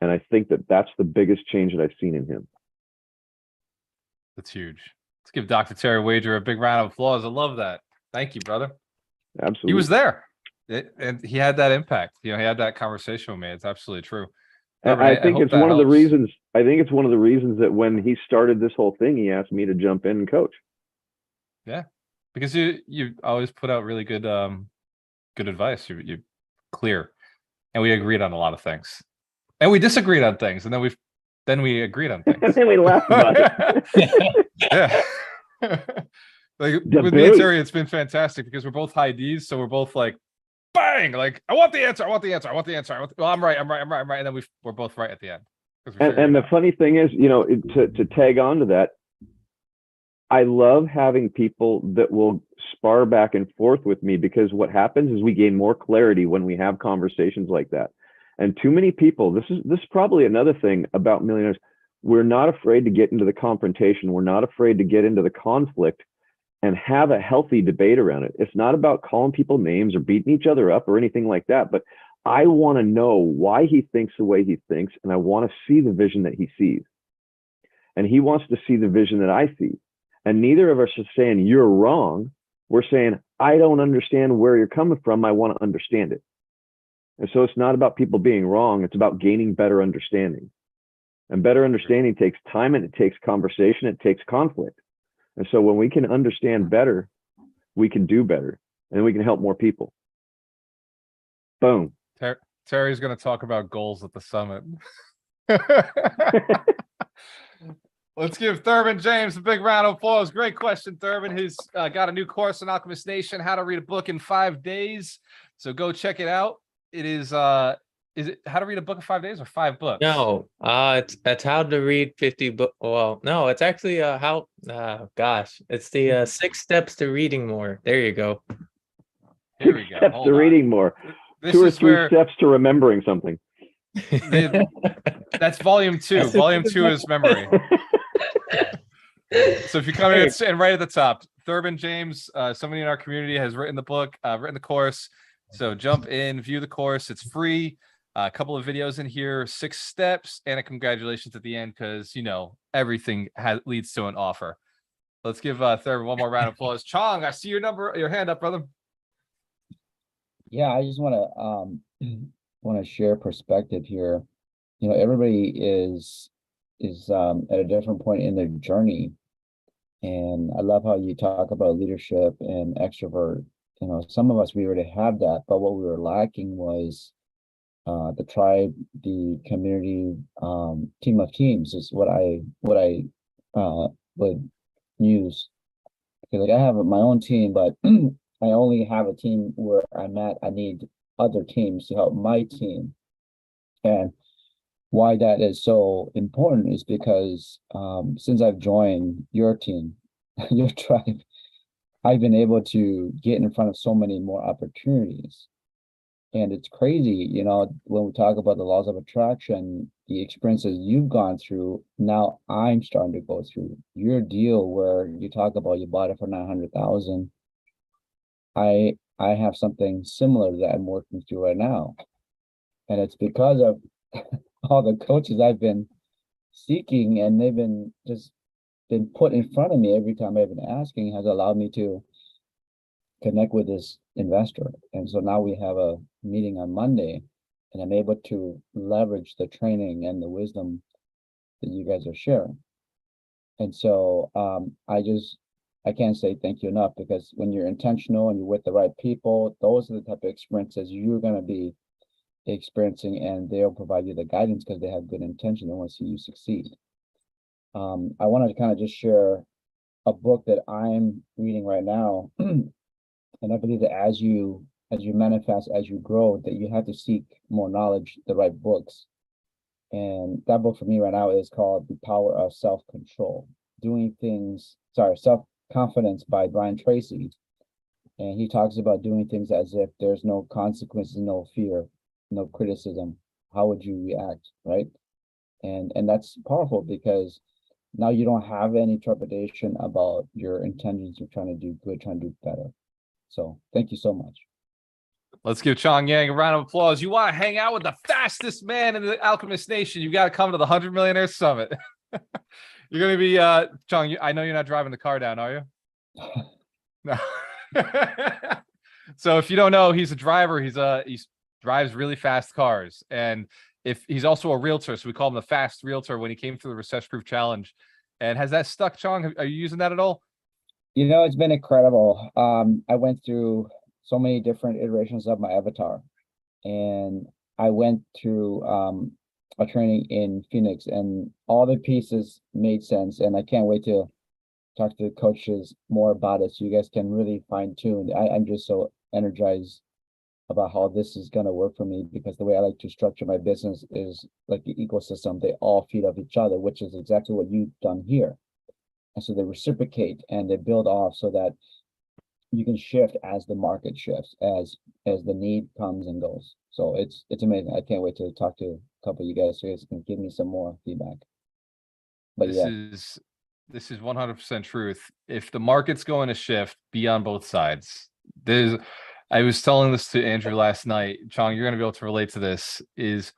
And I think that that's the biggest change that I've seen in him. That's huge. Let's give Dr. Terry Wager a big round of applause. I love that. Thank you, brother. Absolutely. He was there. And he had that impact. You know, he had that conversation with me. It's absolutely true. And I think it's one of the reasons. I think it's one of the reasons that when he started this whole thing, he asked me to jump in and coach. Yeah, because you always put out really good good advice. You clear, and we agreed on a lot of things, and we disagreed on things, and then we agreed on things. And then we laughed about it. Yeah. Like with me and Terry, it's been fantastic because we're both high D's, so we're both like, bang, like I want the answer, I want the answer, I want the answer. Well, I'm right, and then we're both right at the end. And the funny thing is, you know, to tag on to that, I love having people that will spar back and forth with me, because what happens is we gain more clarity when we have conversations like that. And too many people, this is probably another thing about millionaires. We're not afraid to get into the confrontation. We're not afraid to get into the conflict and have a healthy debate around it. It's not about calling people names or beating each other up or anything like that. But I want to know why he thinks the way he thinks, and I want to see the vision that he sees. And he wants to see the vision that I see. And neither of us is saying you're wrong. We're saying, I don't understand where you're coming from. I want to understand it. And so it's not about people being wrong. It's about gaining better understanding. And better understanding takes time, and it takes conversation. It takes conflict. And so when we can understand better, we can do better, and we can help more people. Boom. Terry's going to talk about goals at the summit. Let's give Thurman James a big round of applause. Great question, Thurman. He's got a new course on Alchemist Nation, How to Read a Book in 5 Days. So go check it out. It is it How to Read a Book in 5 Days or 5 books? No, it's how to read 50 book. Well, no, it's actually it's the 6 steps to reading more. There you go. Here we go. Steps to reading more. This 2 or is 3 where steps to remembering something. that's volume 2. Volume 2 is memory. So if you come in and right at the top, Thurman James, somebody in our community has written the book, written the course. So jump in, view the course. It's free. A couple of videos in here, 6 steps, and a congratulations at the end, because you know everything leads to an offer. Let's give Thurman one more round of applause. Chong, I see your hand up, brother. Yeah, I just want to share perspective here. You know, everybody is at a different point in their journey, and I love how you talk about leadership and extrovert. You know, some of us, we already have that, but what we were lacking was the tribe, the community, team of teams is what I would use. Because like I have my own team, but I only have a team where I'm at. I need other teams to help my team. And why that is so important is because since I've joined your team, your tribe, I've been able to get in front of so many more opportunities. And it's crazy, you know, when we talk about the laws of attraction, the experiences you've gone through, now I'm starting to go through. Your deal where you talk about you bought it for 900,000. I have something similar that I'm working through right now. And it's because of all the coaches I've been seeking, and they've been put in front of me every time I've been asking, has allowed me to connect with this investor. And so now we have a meeting on Monday, and I'm able to leverage the training and the wisdom that you guys are sharing. And so I can't say thank you enough, because when you're intentional and you're with the right people, those are the type of experiences you're going to be experiencing, and they'll provide you the guidance because they have good intention. They want to see you succeed. I wanted to kind of just share a book that I'm reading right now, and I believe that as you manifest, as you grow, that you have to seek more knowledge, the right books. And that book for me right now is called The Power of Self-Control. Self-Confidence by Brian Tracy. And he talks about doing things as if there's no consequences, no fear, no criticism. How would you react, right? And that's powerful because now you don't have any trepidation about your intentions. You're trying to do good, trying to do better. So thank you so much. Let's give Chong Yang a round of applause. You want to hang out with the fastest man in the Alchemist Nation, you got to come to the 100 Millionaire Summit. You're going to be, Chong, I know you're not driving the car down, are you? No. So if you don't know, he's a driver. He drives really fast cars. And if he's also a realtor, so we call him the fast realtor when he came through the Recession Proof Challenge. And has that stuck, Chong? Are you using that at all? You know, it's been incredible. I went through so many different iterations of my avatar, and I went through a training in Phoenix, and all the pieces made sense. And I can't wait to talk to the coaches more about it so you guys can really fine tune. I'm just so energized about how this is going to work for me, because the way I like to structure my business is like the ecosystem. They all feed off each other, which is exactly what you've done here. And so they reciprocate and they build off so that you can shift as the market shifts, as the need comes and goes. So it's amazing. I can't wait to talk to a couple of you guys so you guys can give me some more feedback. But this is 100% truth. If the market's going to shift, be on both sides. I was telling this to Andrew last night. Chong, you're going to be able to relate to this. Is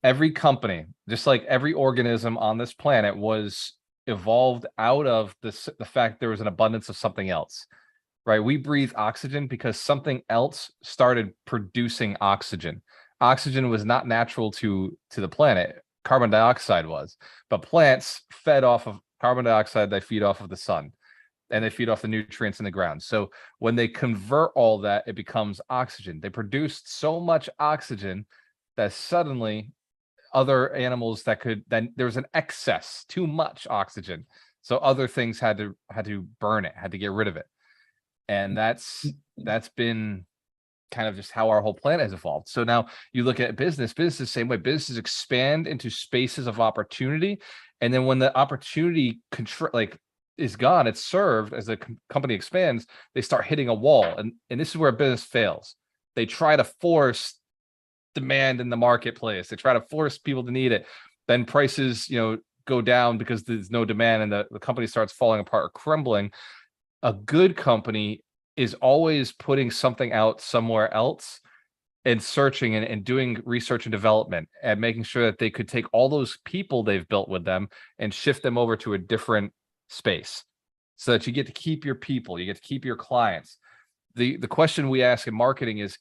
every company, just like every organism on this planet, was evolved out of the fact there was an abundance of something else, right? We breathe oxygen because something else started producing oxygen. Oxygen was not natural to the planet. Carbon dioxide was, but plants fed off of carbon dioxide. They feed off of the sun, and they feed off the nutrients in the ground. So when they convert all that, it becomes oxygen. They produced so much oxygen that suddenly other animals then there was an excess, too much oxygen. So other things had to burn it, had to get rid of it. And that's been kind of just how our whole planet has evolved. So now you look at business is the same way. Businesses expand into spaces of opportunity. And then when the opportunity is gone, it's served as the company expands, they start hitting a wall. And this is where business fails. They try to force demand in the marketplace. They try to force people to need it. Then prices, go down because there's no demand, and the company starts falling apart or crumbling. A good company is always putting something out somewhere else and searching and doing research and development and making sure that they could take all those people they've built with them and shift them over to a different space so that you get to keep your people, you get to keep your clients. The question we ask in marketing is,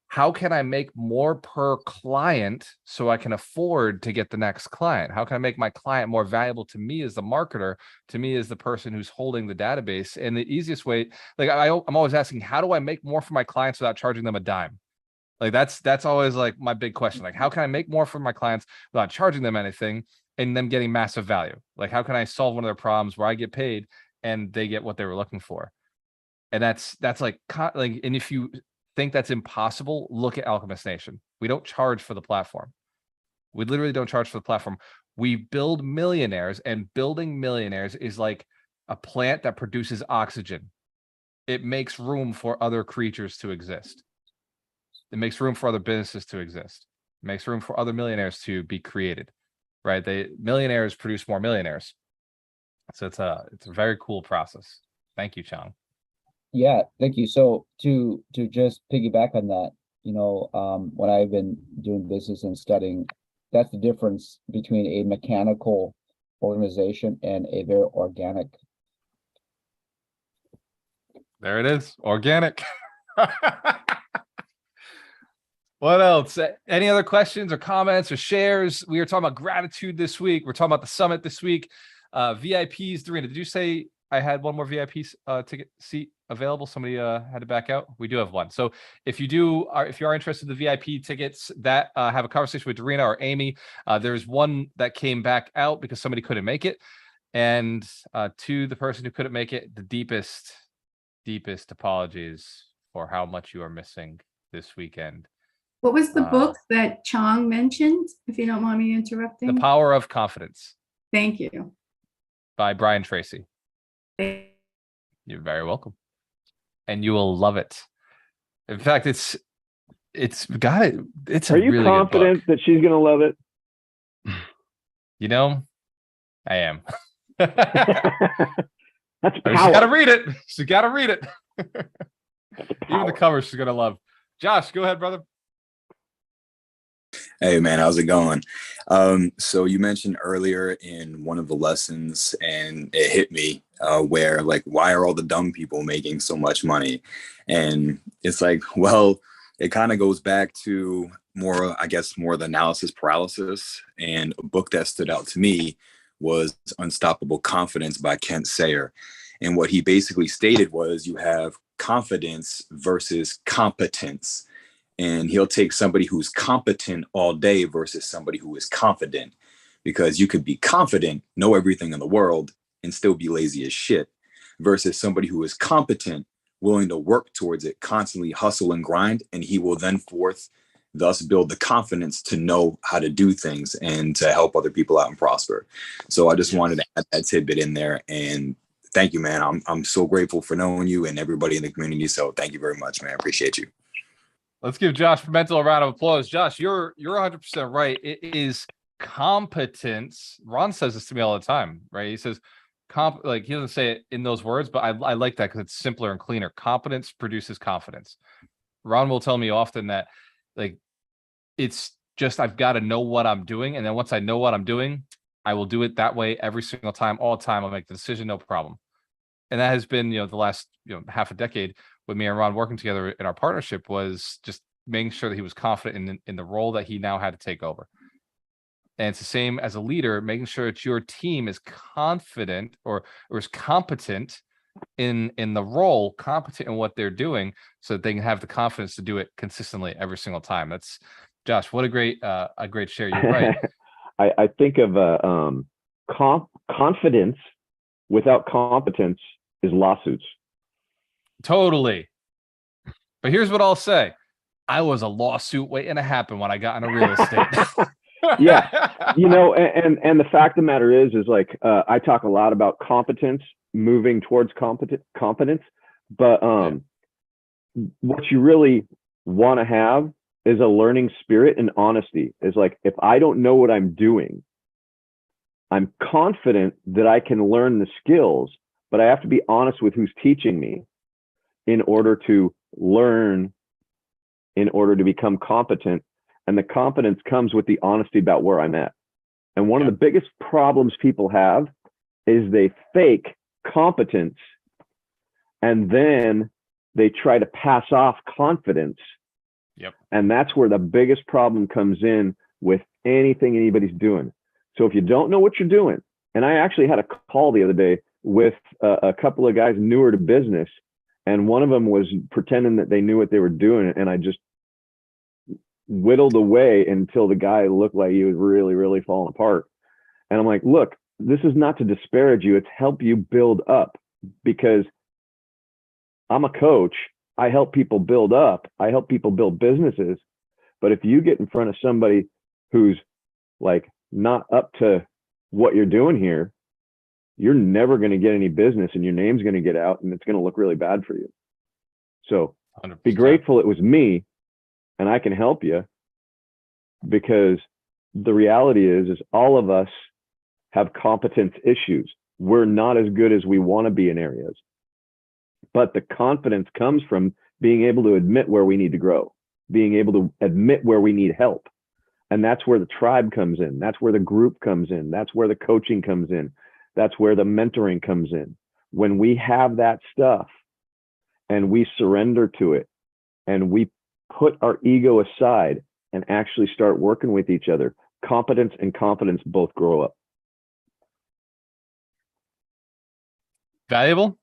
how can I make more per client so I can afford to get the next client? How can I make my client more valuable to me as the marketer, to me as the person who's holding the database? And the easiest way, I'm always asking, how do I make more for my clients without charging them a dime? Like that's always like my big question. Like, how can I make more for my clients without charging them anything and them getting massive value? Like, how can I solve one of their problems where I get paid and they get what they were looking for? And that's like, and if you think that's impossible, look at Alchemist Nation. We don't charge for the platform. We literally don't charge for the platform. We build millionaires, and building millionaires is like a plant that produces oxygen. It makes room for other creatures to exist. It makes room for other businesses to exist. It makes room for other millionaires to be created, right? Millionaires produce more millionaires. So it's a very cool process. Thank you, Chong. Yeah, thank you. So to just piggyback on that, when I've been doing business and studying, that's the difference between a mechanical organization and a very organic. There it is, organic. What else? Any other questions or comments or shares? We were talking about gratitude this week. We're talking about the summit this week. VIPs, Dorina, did you say I had one more VIP ticket seat available? Somebody had to back out. We do have one. So if you are interested in the VIP tickets that have a conversation with Dorina or Amy, there's one that came back out because somebody couldn't make it. And to the person who couldn't make it, the deepest apologies for how much you are missing this weekend. What was the book that Chong mentioned, if you don't mind me interrupting? The Power of Confidence Thank you. by Brian Tracy. You're very welcome. And you will love it. In fact, it's got it. It's a Are you really good book. confident that she's gonna love it? You know, I am. That's She's power. got to read it. She's got to read it. That's Even the power. cover she's gonna love. Josh, go ahead, brother. Hey man, how's it going? So you mentioned earlier in one of the lessons, and it hit me where like, why are all the dumb people making so much money? And it's like, well, it kind of goes back to more, I guess, more the analysis paralysis. And a book that stood out to me was Unstoppable Confidence by Kent Sayer. And what he basically stated was you have confidence versus competence. And he'll take somebody who's competent all day versus somebody who is confident, because you could be confident, know everything in the world, and still be lazy as shit, versus somebody who is competent, willing to work towards it, constantly hustle and grind, and he will then thus build the confidence to know how to do things and to help other people out and prosper. So I just wanted to add that tidbit in there. And thank you, man. I'm so grateful for knowing you and everybody in the community. So thank you very much, man. I appreciate you. Let's give Josh Pimentel a round of applause. Josh, you're 100% right. It is competence. Ron says this to me all the time, right? He says like he doesn't say it in those words, but I like that because it's simpler and cleaner. Competence produces confidence. Ron will tell me often that like it's just I've got to know what I'm doing, and then once I know what I'm doing, I will do it that way every single time, all the time. I'll make the decision, no problem. And that has been, the last half a decade with me and Ron working together in our partnership, was just making sure that he was confident in the role that he now had to take over. And it's the same as a leader, making sure that your team is confident or is competent in the role, competent in what they're doing, so that they can have the confidence to do it consistently every single time. That's Josh. What a great share. You're right. I think of confidence without competence is lawsuits. Totally. But here's what I'll say. I was a lawsuit waiting to happen when I got into real estate. Yeah. And the fact of the matter is like, I talk a lot about competence, moving towards competence, but what you really want to have is a learning spirit and honesty. Is like, if I don't know what I'm doing, I'm confident that I can learn the skills, but I have to be honest with who's teaching me in order to learn, in order to become competent. And the competence comes with the honesty about where I'm at. And one of the biggest problems people have is they fake competence, and then they try to pass off confidence. Yep. And that's where the biggest problem comes in with anything anybody's doing. So if you don't know what you're doing, and I actually had a call the other day with a couple of guys newer to business, and one of them was pretending that they knew what they were doing, and I just whittled away until the guy looked like he was really, really falling apart. And I'm like, look, this is not to disparage you, it's help you build up, because I'm a coach. I help people build up. I help people build businesses. But if you get in front of somebody who's like not up to what you're doing here, you're never going to get any business, and your name's going to get out, and it's going to look really bad for you. So 100%. be grateful it was me and I can help you, because the reality is all of us have competence issues. We're not as good as we want to be in areas, but the confidence comes from being able to admit where we need to grow, being able to admit where we need help. And that's where the tribe comes in. That's where the group comes in. That's where the coaching comes in. That's where the mentoring comes in. When we have that stuff and we surrender to it and we put our ego aside and actually start working with each other, competence and confidence both grow up. Valuable.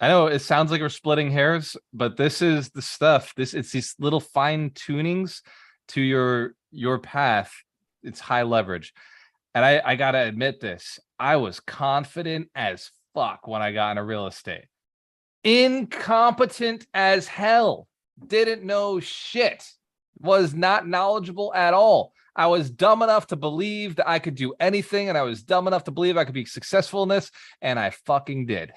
I know it sounds like we're splitting hairs, but this is the stuff. It's these little fine tunings to your path. It's high leverage. And I gotta admit this, I was confident as fuck when I got into real estate. Incompetent as hell. Didn't know shit. Was not knowledgeable at all. I was dumb enough to believe that I could do anything, and I was dumb enough to believe I could be successful in this, and I fucking did.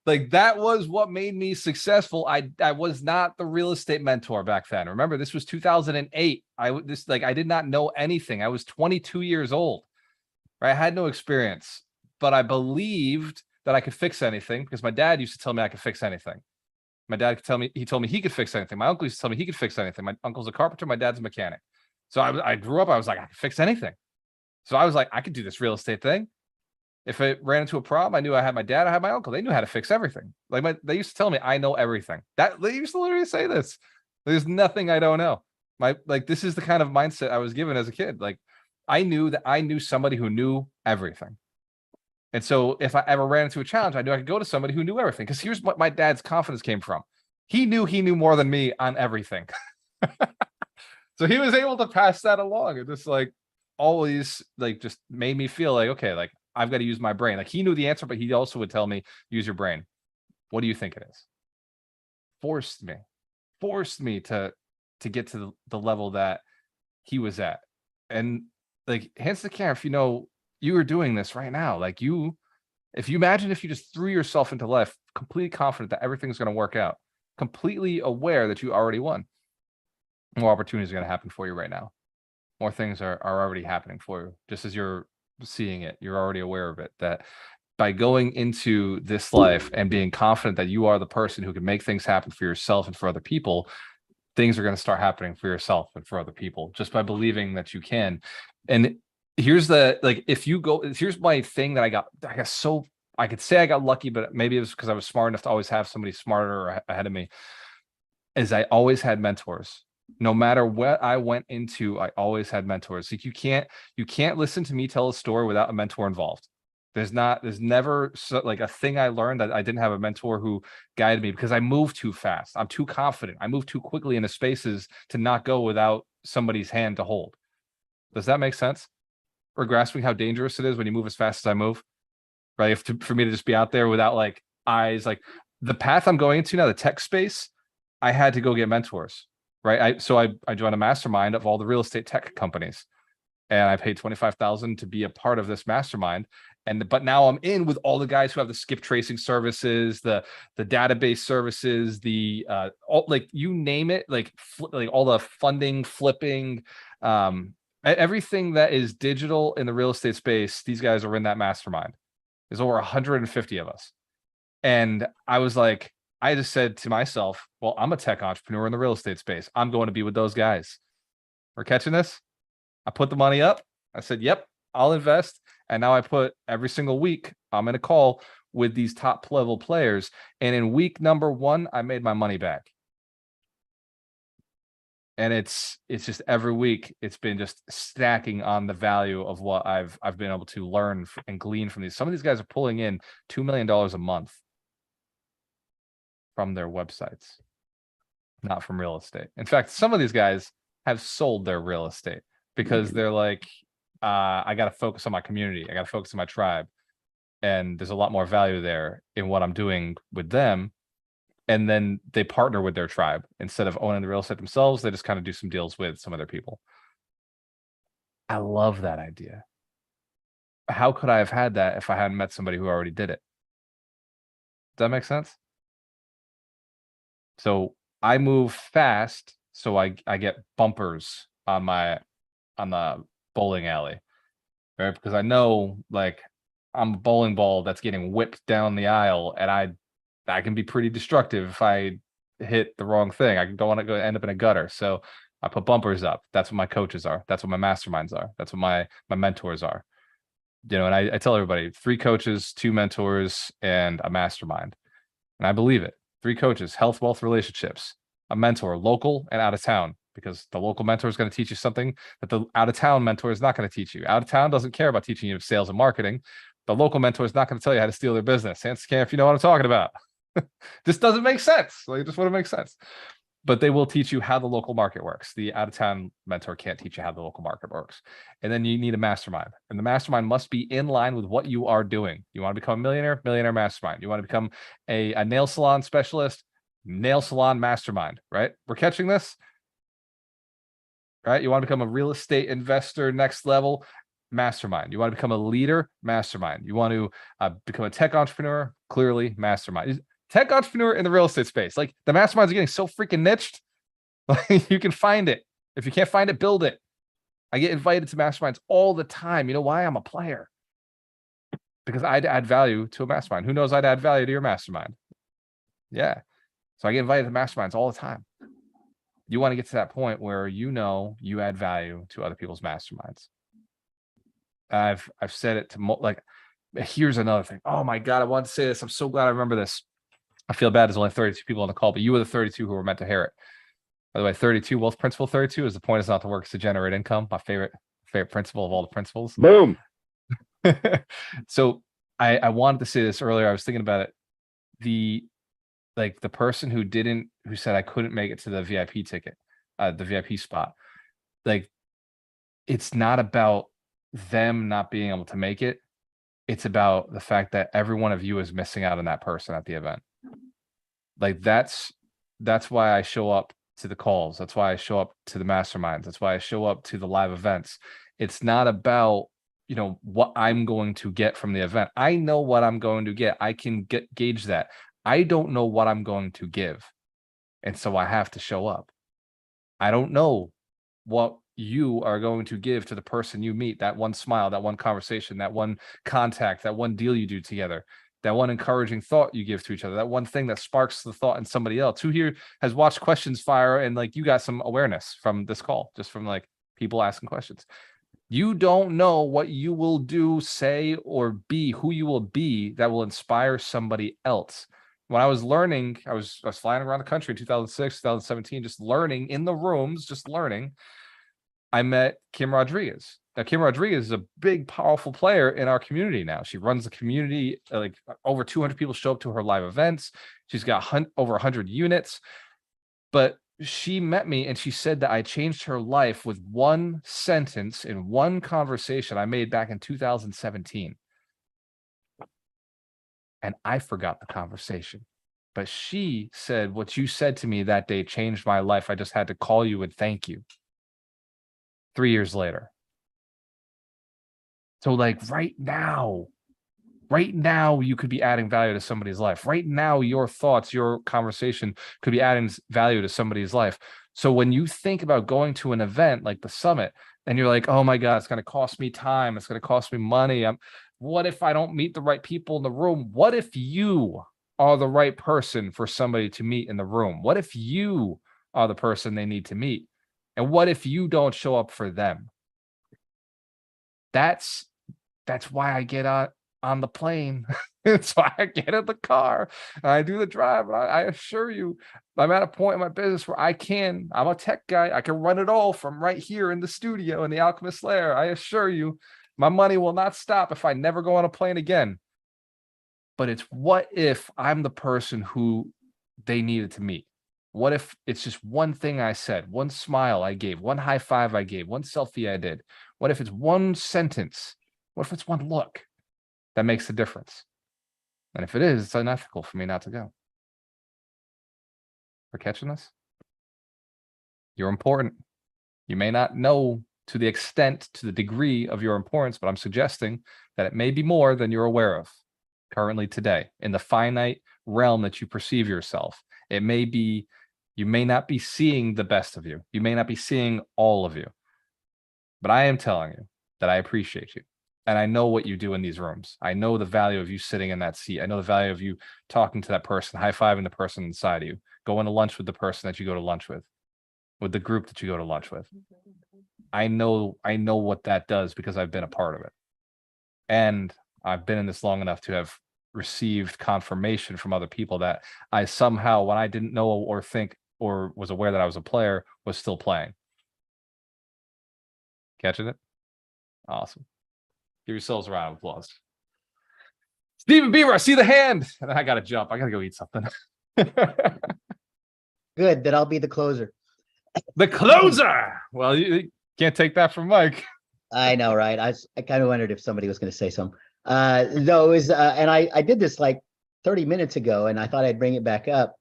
Like, that was what made me successful. I was not the real estate mentor back then. Remember, this was 2008. I did not know anything. I was 22 years old. Right? I had no experience, but I believed that I could fix anything because my dad used to tell me I could fix anything. My dad could tell me, he told me he could fix anything. My uncle used to tell me he could fix anything. My uncle's a carpenter, my dad's a mechanic. So I grew up, I was like, I could fix anything. So I was like, I could do this real estate thing. If it ran into a problem, I knew I had my dad, I had my uncle. They knew how to fix everything. Like they used to tell me I know everything. That they used to literally say this. There's nothing I don't know. This is the kind of mindset I was given as a kid. Like, I knew that I knew somebody who knew everything. And so if I ever ran into a challenge, I knew I could go to somebody who knew everything. Because here's what my dad's confidence came from. He knew more than me on everything. So he was able to pass that along. It just like always like just made me feel like, okay, like I've got to use my brain. Like he knew the answer, but he also would tell me, use your brain. What do you think it is? Forced me to get to the level that he was at. And like, hands to the camera, if you know you are doing this right now, like if you imagine if you just threw yourself into life, completely confident that everything's going to work out, completely aware that you already won, more opportunities are going to happen for you right now. More things are already happening for you. Just as you're seeing it, you're already aware of it, that by going into this life and being confident that you are the person who can make things happen for yourself and for other people, things are going to start happening for yourself and for other people just by believing that you can. And here's here's my thing that I got so, I could say I got lucky, but maybe it was because I was smart enough to always have somebody smarter ahead of me, is I always had mentors. No matter what I went into, I always had mentors. Like you can't listen to me tell a story without a mentor involved. There's never like a thing I learned that I didn't have a mentor who guided me, because I move too fast. I'm too confident. I move too quickly into spaces to not go without somebody's hand to hold. Does that make sense? Or grasping how dangerous it is when you move as fast as I move, right? For me to just be out there without like eyes, like the path I'm going into now, the tech space, I had to go get mentors. Right. So I joined a mastermind of all the real estate tech companies, and I paid $25,000 to be a part of this mastermind. But now I'm in with all the guys who have the skip tracing services, the database services, like you name it, like all the funding, flipping, everything that is digital in the real estate space. These guys are in that mastermind. There's over 150 of us. And I was like, I just said to myself, well, I'm a tech entrepreneur in the real estate space. I'm going to be with those guys. We're catching this. I put the money up. I said, yep, I'll invest. And now I put every single week, I'm in a call with these top level players. And in week number 1, I made my money back. And it's just every week, it's been just stacking on the value of what I've been able to learn and glean from these. Some of these guys are pulling in $2 million a month from their websites, not from real estate. In fact, some of these guys have sold their real estate because they're like, I got to focus on my community. I got to focus on my tribe. And there's a lot more value there in what I'm doing with them. And then they partner with their tribe instead of owning the real estate themselves. They just kind of do some deals with some other people. I love that idea. How could I have had that if I hadn't met somebody who already did it? Does that make sense? So I move fast, so I get bumpers on the bowling alley, right? Because I know, like, I'm a bowling ball that's getting whipped down the aisle, and I can be pretty destructive if I hit the wrong thing. I don't want to end up in a gutter, so I put bumpers up. That's what my coaches are. That's what my masterminds are. That's what my mentors are. And I tell everybody, 3 coaches, 2 mentors, and a mastermind, and I believe it. 3 coaches, health, wealth, relationships, a mentor, local and out of town, because the local mentor is going to teach you something that the out of town mentor is not going to teach you. Out of town doesn't care about teaching you sales and marketing. The local mentor is not going to tell you how to steal their business. Hands can if you know what I'm talking about. This doesn't make sense. Like, it just wouldn't make sense. but they will teach you how the local market works. The out-of-town mentor can't teach you how the local market works. And then you need a mastermind, and the mastermind must be in line with what you are doing. You want to become a millionaire mastermind. You want to become a nail salon specialist, nail salon mastermind, right? We're catching this, right? You want to become a real estate investor, next level, mastermind. You want to become a leader, mastermind. You want to become a tech entrepreneur, clearly, mastermind. Tech entrepreneur in the real estate space. Like, the masterminds are getting so freaking niched. Like, you can find it. If you can't find it, build it. I get invited to masterminds all the time. You know why? I'm a player. Because I'd add value to a mastermind. Who knows I'd add value to your mastermind? Yeah. So I get invited to masterminds all the time. You want to get to that point where you know you add value to other people's masterminds. I've said it to like, here's another thing. Oh my God, I wanted to say this. I'm so glad I remember this. I feel bad there's only 32 people on the call, but you were the 32 who were meant to hear it. By the way, 32, wealth principle 32 is the point is not to work, it's to generate income. My favorite principle of all the principles. Boom. So I wanted to say this earlier. I was thinking about it. The person who said I couldn't make it to the VIP ticket, the VIP spot. Like, it's not about them not being able to make it. It's about the fact that every one of you is missing out on that person at the event. Like, that's why I show up to the calls. That's why I show up to the masterminds. That's why I show up to the live events. It's not about, what I'm going to get from the event. I know what I'm going to get. I can gauge that. I don't know what I'm going to give. And so I have to show up. I don't know what you are going to give to the person you meet, that one smile, that one conversation, that one contact, that one deal you do together, that one encouraging thought you give to each other, that one thing that sparks the thought in somebody else. Who here has watched questions fire and like you got some awareness from this call, just from like people asking questions? You don't know what you will do, say, or be, who you will be that will inspire somebody else. When I was learning, I was flying around the country in 2006, 2017, just learning in the rooms, just learning. I met Kim Rodriguez. Now, Kim Rodriguez is a big, powerful player in our community now. She runs the community, like over 200 people show up to her live events. She's got over 100 units. But she met me and she said that I changed her life with one sentence in one conversation I made back in 2017. And I forgot the conversation. But she said, what you said to me that day changed my life. I just had to call you and thank you. 3 years later. So like right now, you could be adding value to somebody's life. Right now, your thoughts, your conversation could be adding value to somebody's life. So when you think about going to an event like the summit and you're like, oh my God, it's going to cost me time. It's going to cost me money. What if I don't meet the right people in the room? What if you are the right person for somebody to meet in the room? What if you are the person they need to meet? And what if you don't show up for them? That's why I get on the plane. That's why I get in the car and I do the drive. I assure you, I'm at a point in my business where I'm a tech guy. I can run it all from right here in the studio in the Alchemist Lair. I assure you, my money will not stop if I never go on a plane again. But it's what if I'm the person who they needed to meet? What if it's just one thing I said, one smile I gave, one high five I gave, one selfie I did? What if it's one sentence? What if it's one look that makes the difference? And if it is, it's unethical for me not to go. For catching this? You're important. You may not know to the extent, to the degree of your importance, but I'm suggesting that it may be more than you're aware of currently today in the finite realm that you perceive yourself. It may be, you may not be seeing the best of you. You may not be seeing all of you. But I am telling you that I appreciate you. And I know what you do in these rooms. I know the value of you sitting in that seat. I know the value of you talking to that person, high-fiving the person inside of you, going to lunch with the person that you go to lunch with the group that you go to lunch with. I know what that does because I've been a part of it. And I've been in this long enough to have received confirmation from other people that I somehow, when I didn't know or think or was aware that I was a player, was still playing. Catching it? Awesome. Give yourselves a round of applause. Stephen Beaver, I see the hand. And I got to jump. I got to go eat something. Good, then I'll be the closer. The closer. Well, you can't take that from Mike. I know, right? I kind of wondered if somebody was going to say something. No, it was, and I did this like 30 minutes ago, and I thought I'd bring it back up.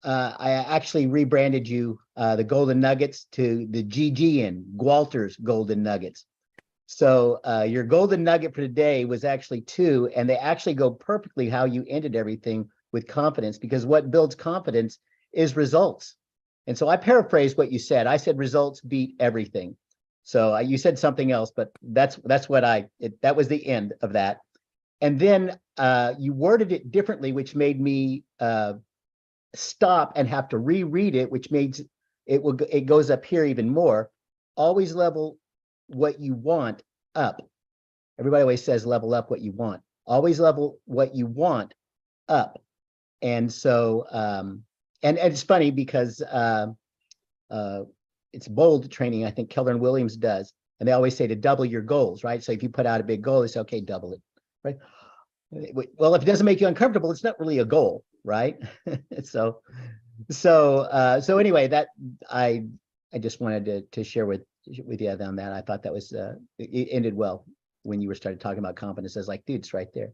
I actually rebranded you, the Golden Nuggets, to the GGN, Gwalter's Golden Nuggets. So your Golden Nugget for today was actually 2, and they actually go perfectly how you ended everything with confidence, because what builds confidence is results. And so I paraphrased what you said. I said results beat everything. So you said something else, but that's what that was the end of that. And then you worded it differently, which made me stop and have to reread it, which makes it goes up here even more. Always level what you want up. Everybody always says level up what you want. Always level what you want up. And so and it's funny because it's bold training. I think Keller and Williams does, and they always say to double your goals, right? So if you put out a big goal, they say, okay, double it, right? Well, if it doesn't make you uncomfortable, it's not really a goal, right? so anyway, that I just wanted to share with you on that. I thought that was it ended well when you started talking about confidence. I was like, dude, it's right there.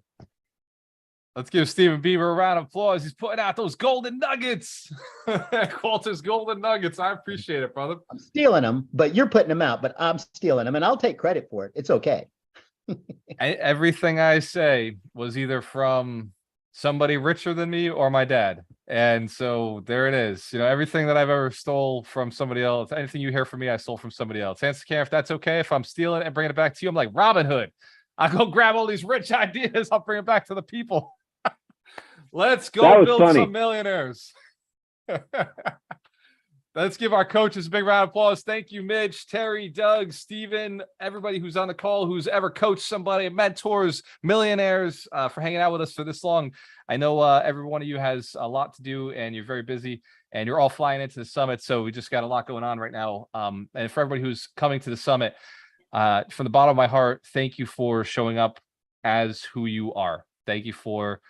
Let's give Stephen Bieber a round of applause. He's putting out those golden nuggets. Walter's golden nuggets. I appreciate it, brother. I'm stealing them, but you're putting them out, but I'm stealing them, and I'll take credit for it. It's okay. Everything I say was either from somebody richer than me or my dad. And so there it is. You know, everything that I've ever stole from somebody else, anything you hear from me, I stole from somebody else. Answer if that's okay. If I'm stealing it and bringing it back to you, I'm like Robin Hood. I'll go grab all these rich ideas. I'll bring it back to the people. Let's go build some millionaires. Let's give our coaches a big round of applause. Thank you, Mitch, Terry, Doug, Steven, everybody who's on the call, who's ever coached somebody, mentors, millionaires, for hanging out with us for this long. I know every one of you has a lot to do and you're very busy and you're all flying into the summit. So we just got a lot going on right now. And for everybody who's coming to the summit, from the bottom of my heart, thank you for showing up as who you are. Thank you for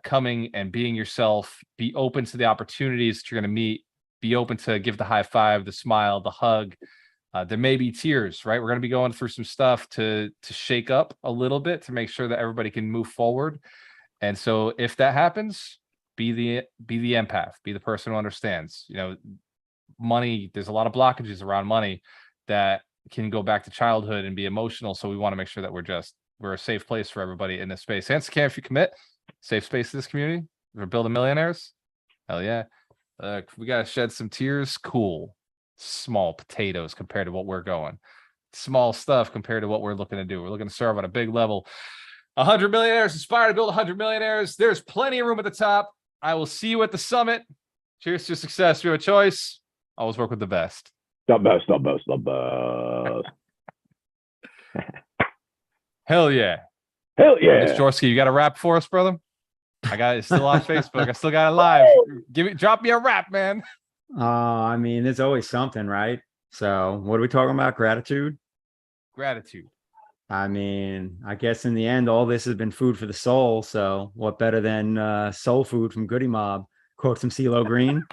coming and being yourself. Be open to the opportunities that you're going to meet. Be open to give the high five, the smile, the hug. There may be tears, right? We're going to be going through some stuff to shake up a little bit to make sure that everybody can move forward. And so if that happens, be the empath, be the person who understands. You know, money, there's a lot of blockages around money that can go back to childhood and be emotional. So we want to make sure that we're a safe place for everybody in this space. Answer if you commit, safe space to this community. We're building millionaires. Hell yeah. We got to shed some tears. Cool. Small potatoes compared to what we're going. Small stuff compared to what we're looking to do. We're looking to serve on a big level. 100 millionaires, aspire to build 100 millionaires. There's plenty of room at the top. I will see you at the summit. Cheers to success. You have a choice. Always work with the best. The best, the best, the best. Hell yeah. Hell yeah. Mitch Jorsky, you got a rap for us, brother? I got it still on Facebook. I still got it live. Drop me a rap, man. I mean, there's always something, right? So what are we talking about? Gratitude? Gratitude. I mean, I guess in the end, all this has been food for the soul. So what better than soul food from Goody Mob? Quote some CeeLo Green.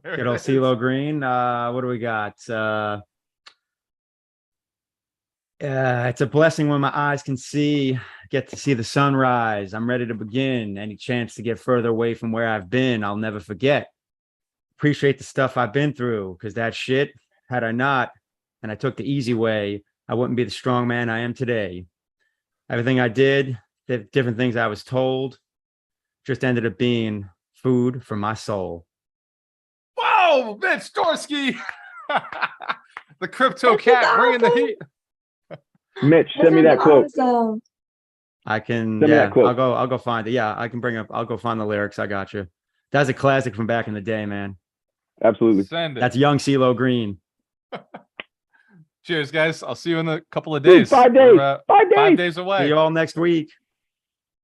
Good old CeeLo Green. What do we got? It's a blessing when my eyes can see, get to see the sunrise. I'm ready to begin. Any chance to get further away from where I've been, I'll never forget. Appreciate the stuff I've been through, because that shit, had I not, and I took the easy way, I wouldn't be the strong man I am today. Everything I did, the different things I was told, just ended up being food for my soul. Whoa, Mitch Dorsky. The crypto cat bringing the heat. Mitch, send me that quote. Awesome. I can, Send me yeah, that quote. I'll go find it. Yeah, I'll go find the lyrics. I got you. That's a classic from back in the day, man. Absolutely. Send it. That's young CeeLo Green. Cheers, guys. I'll see you in a couple of days. Dude, 5 days. We're, 5 days. 5 days away. See you all next week.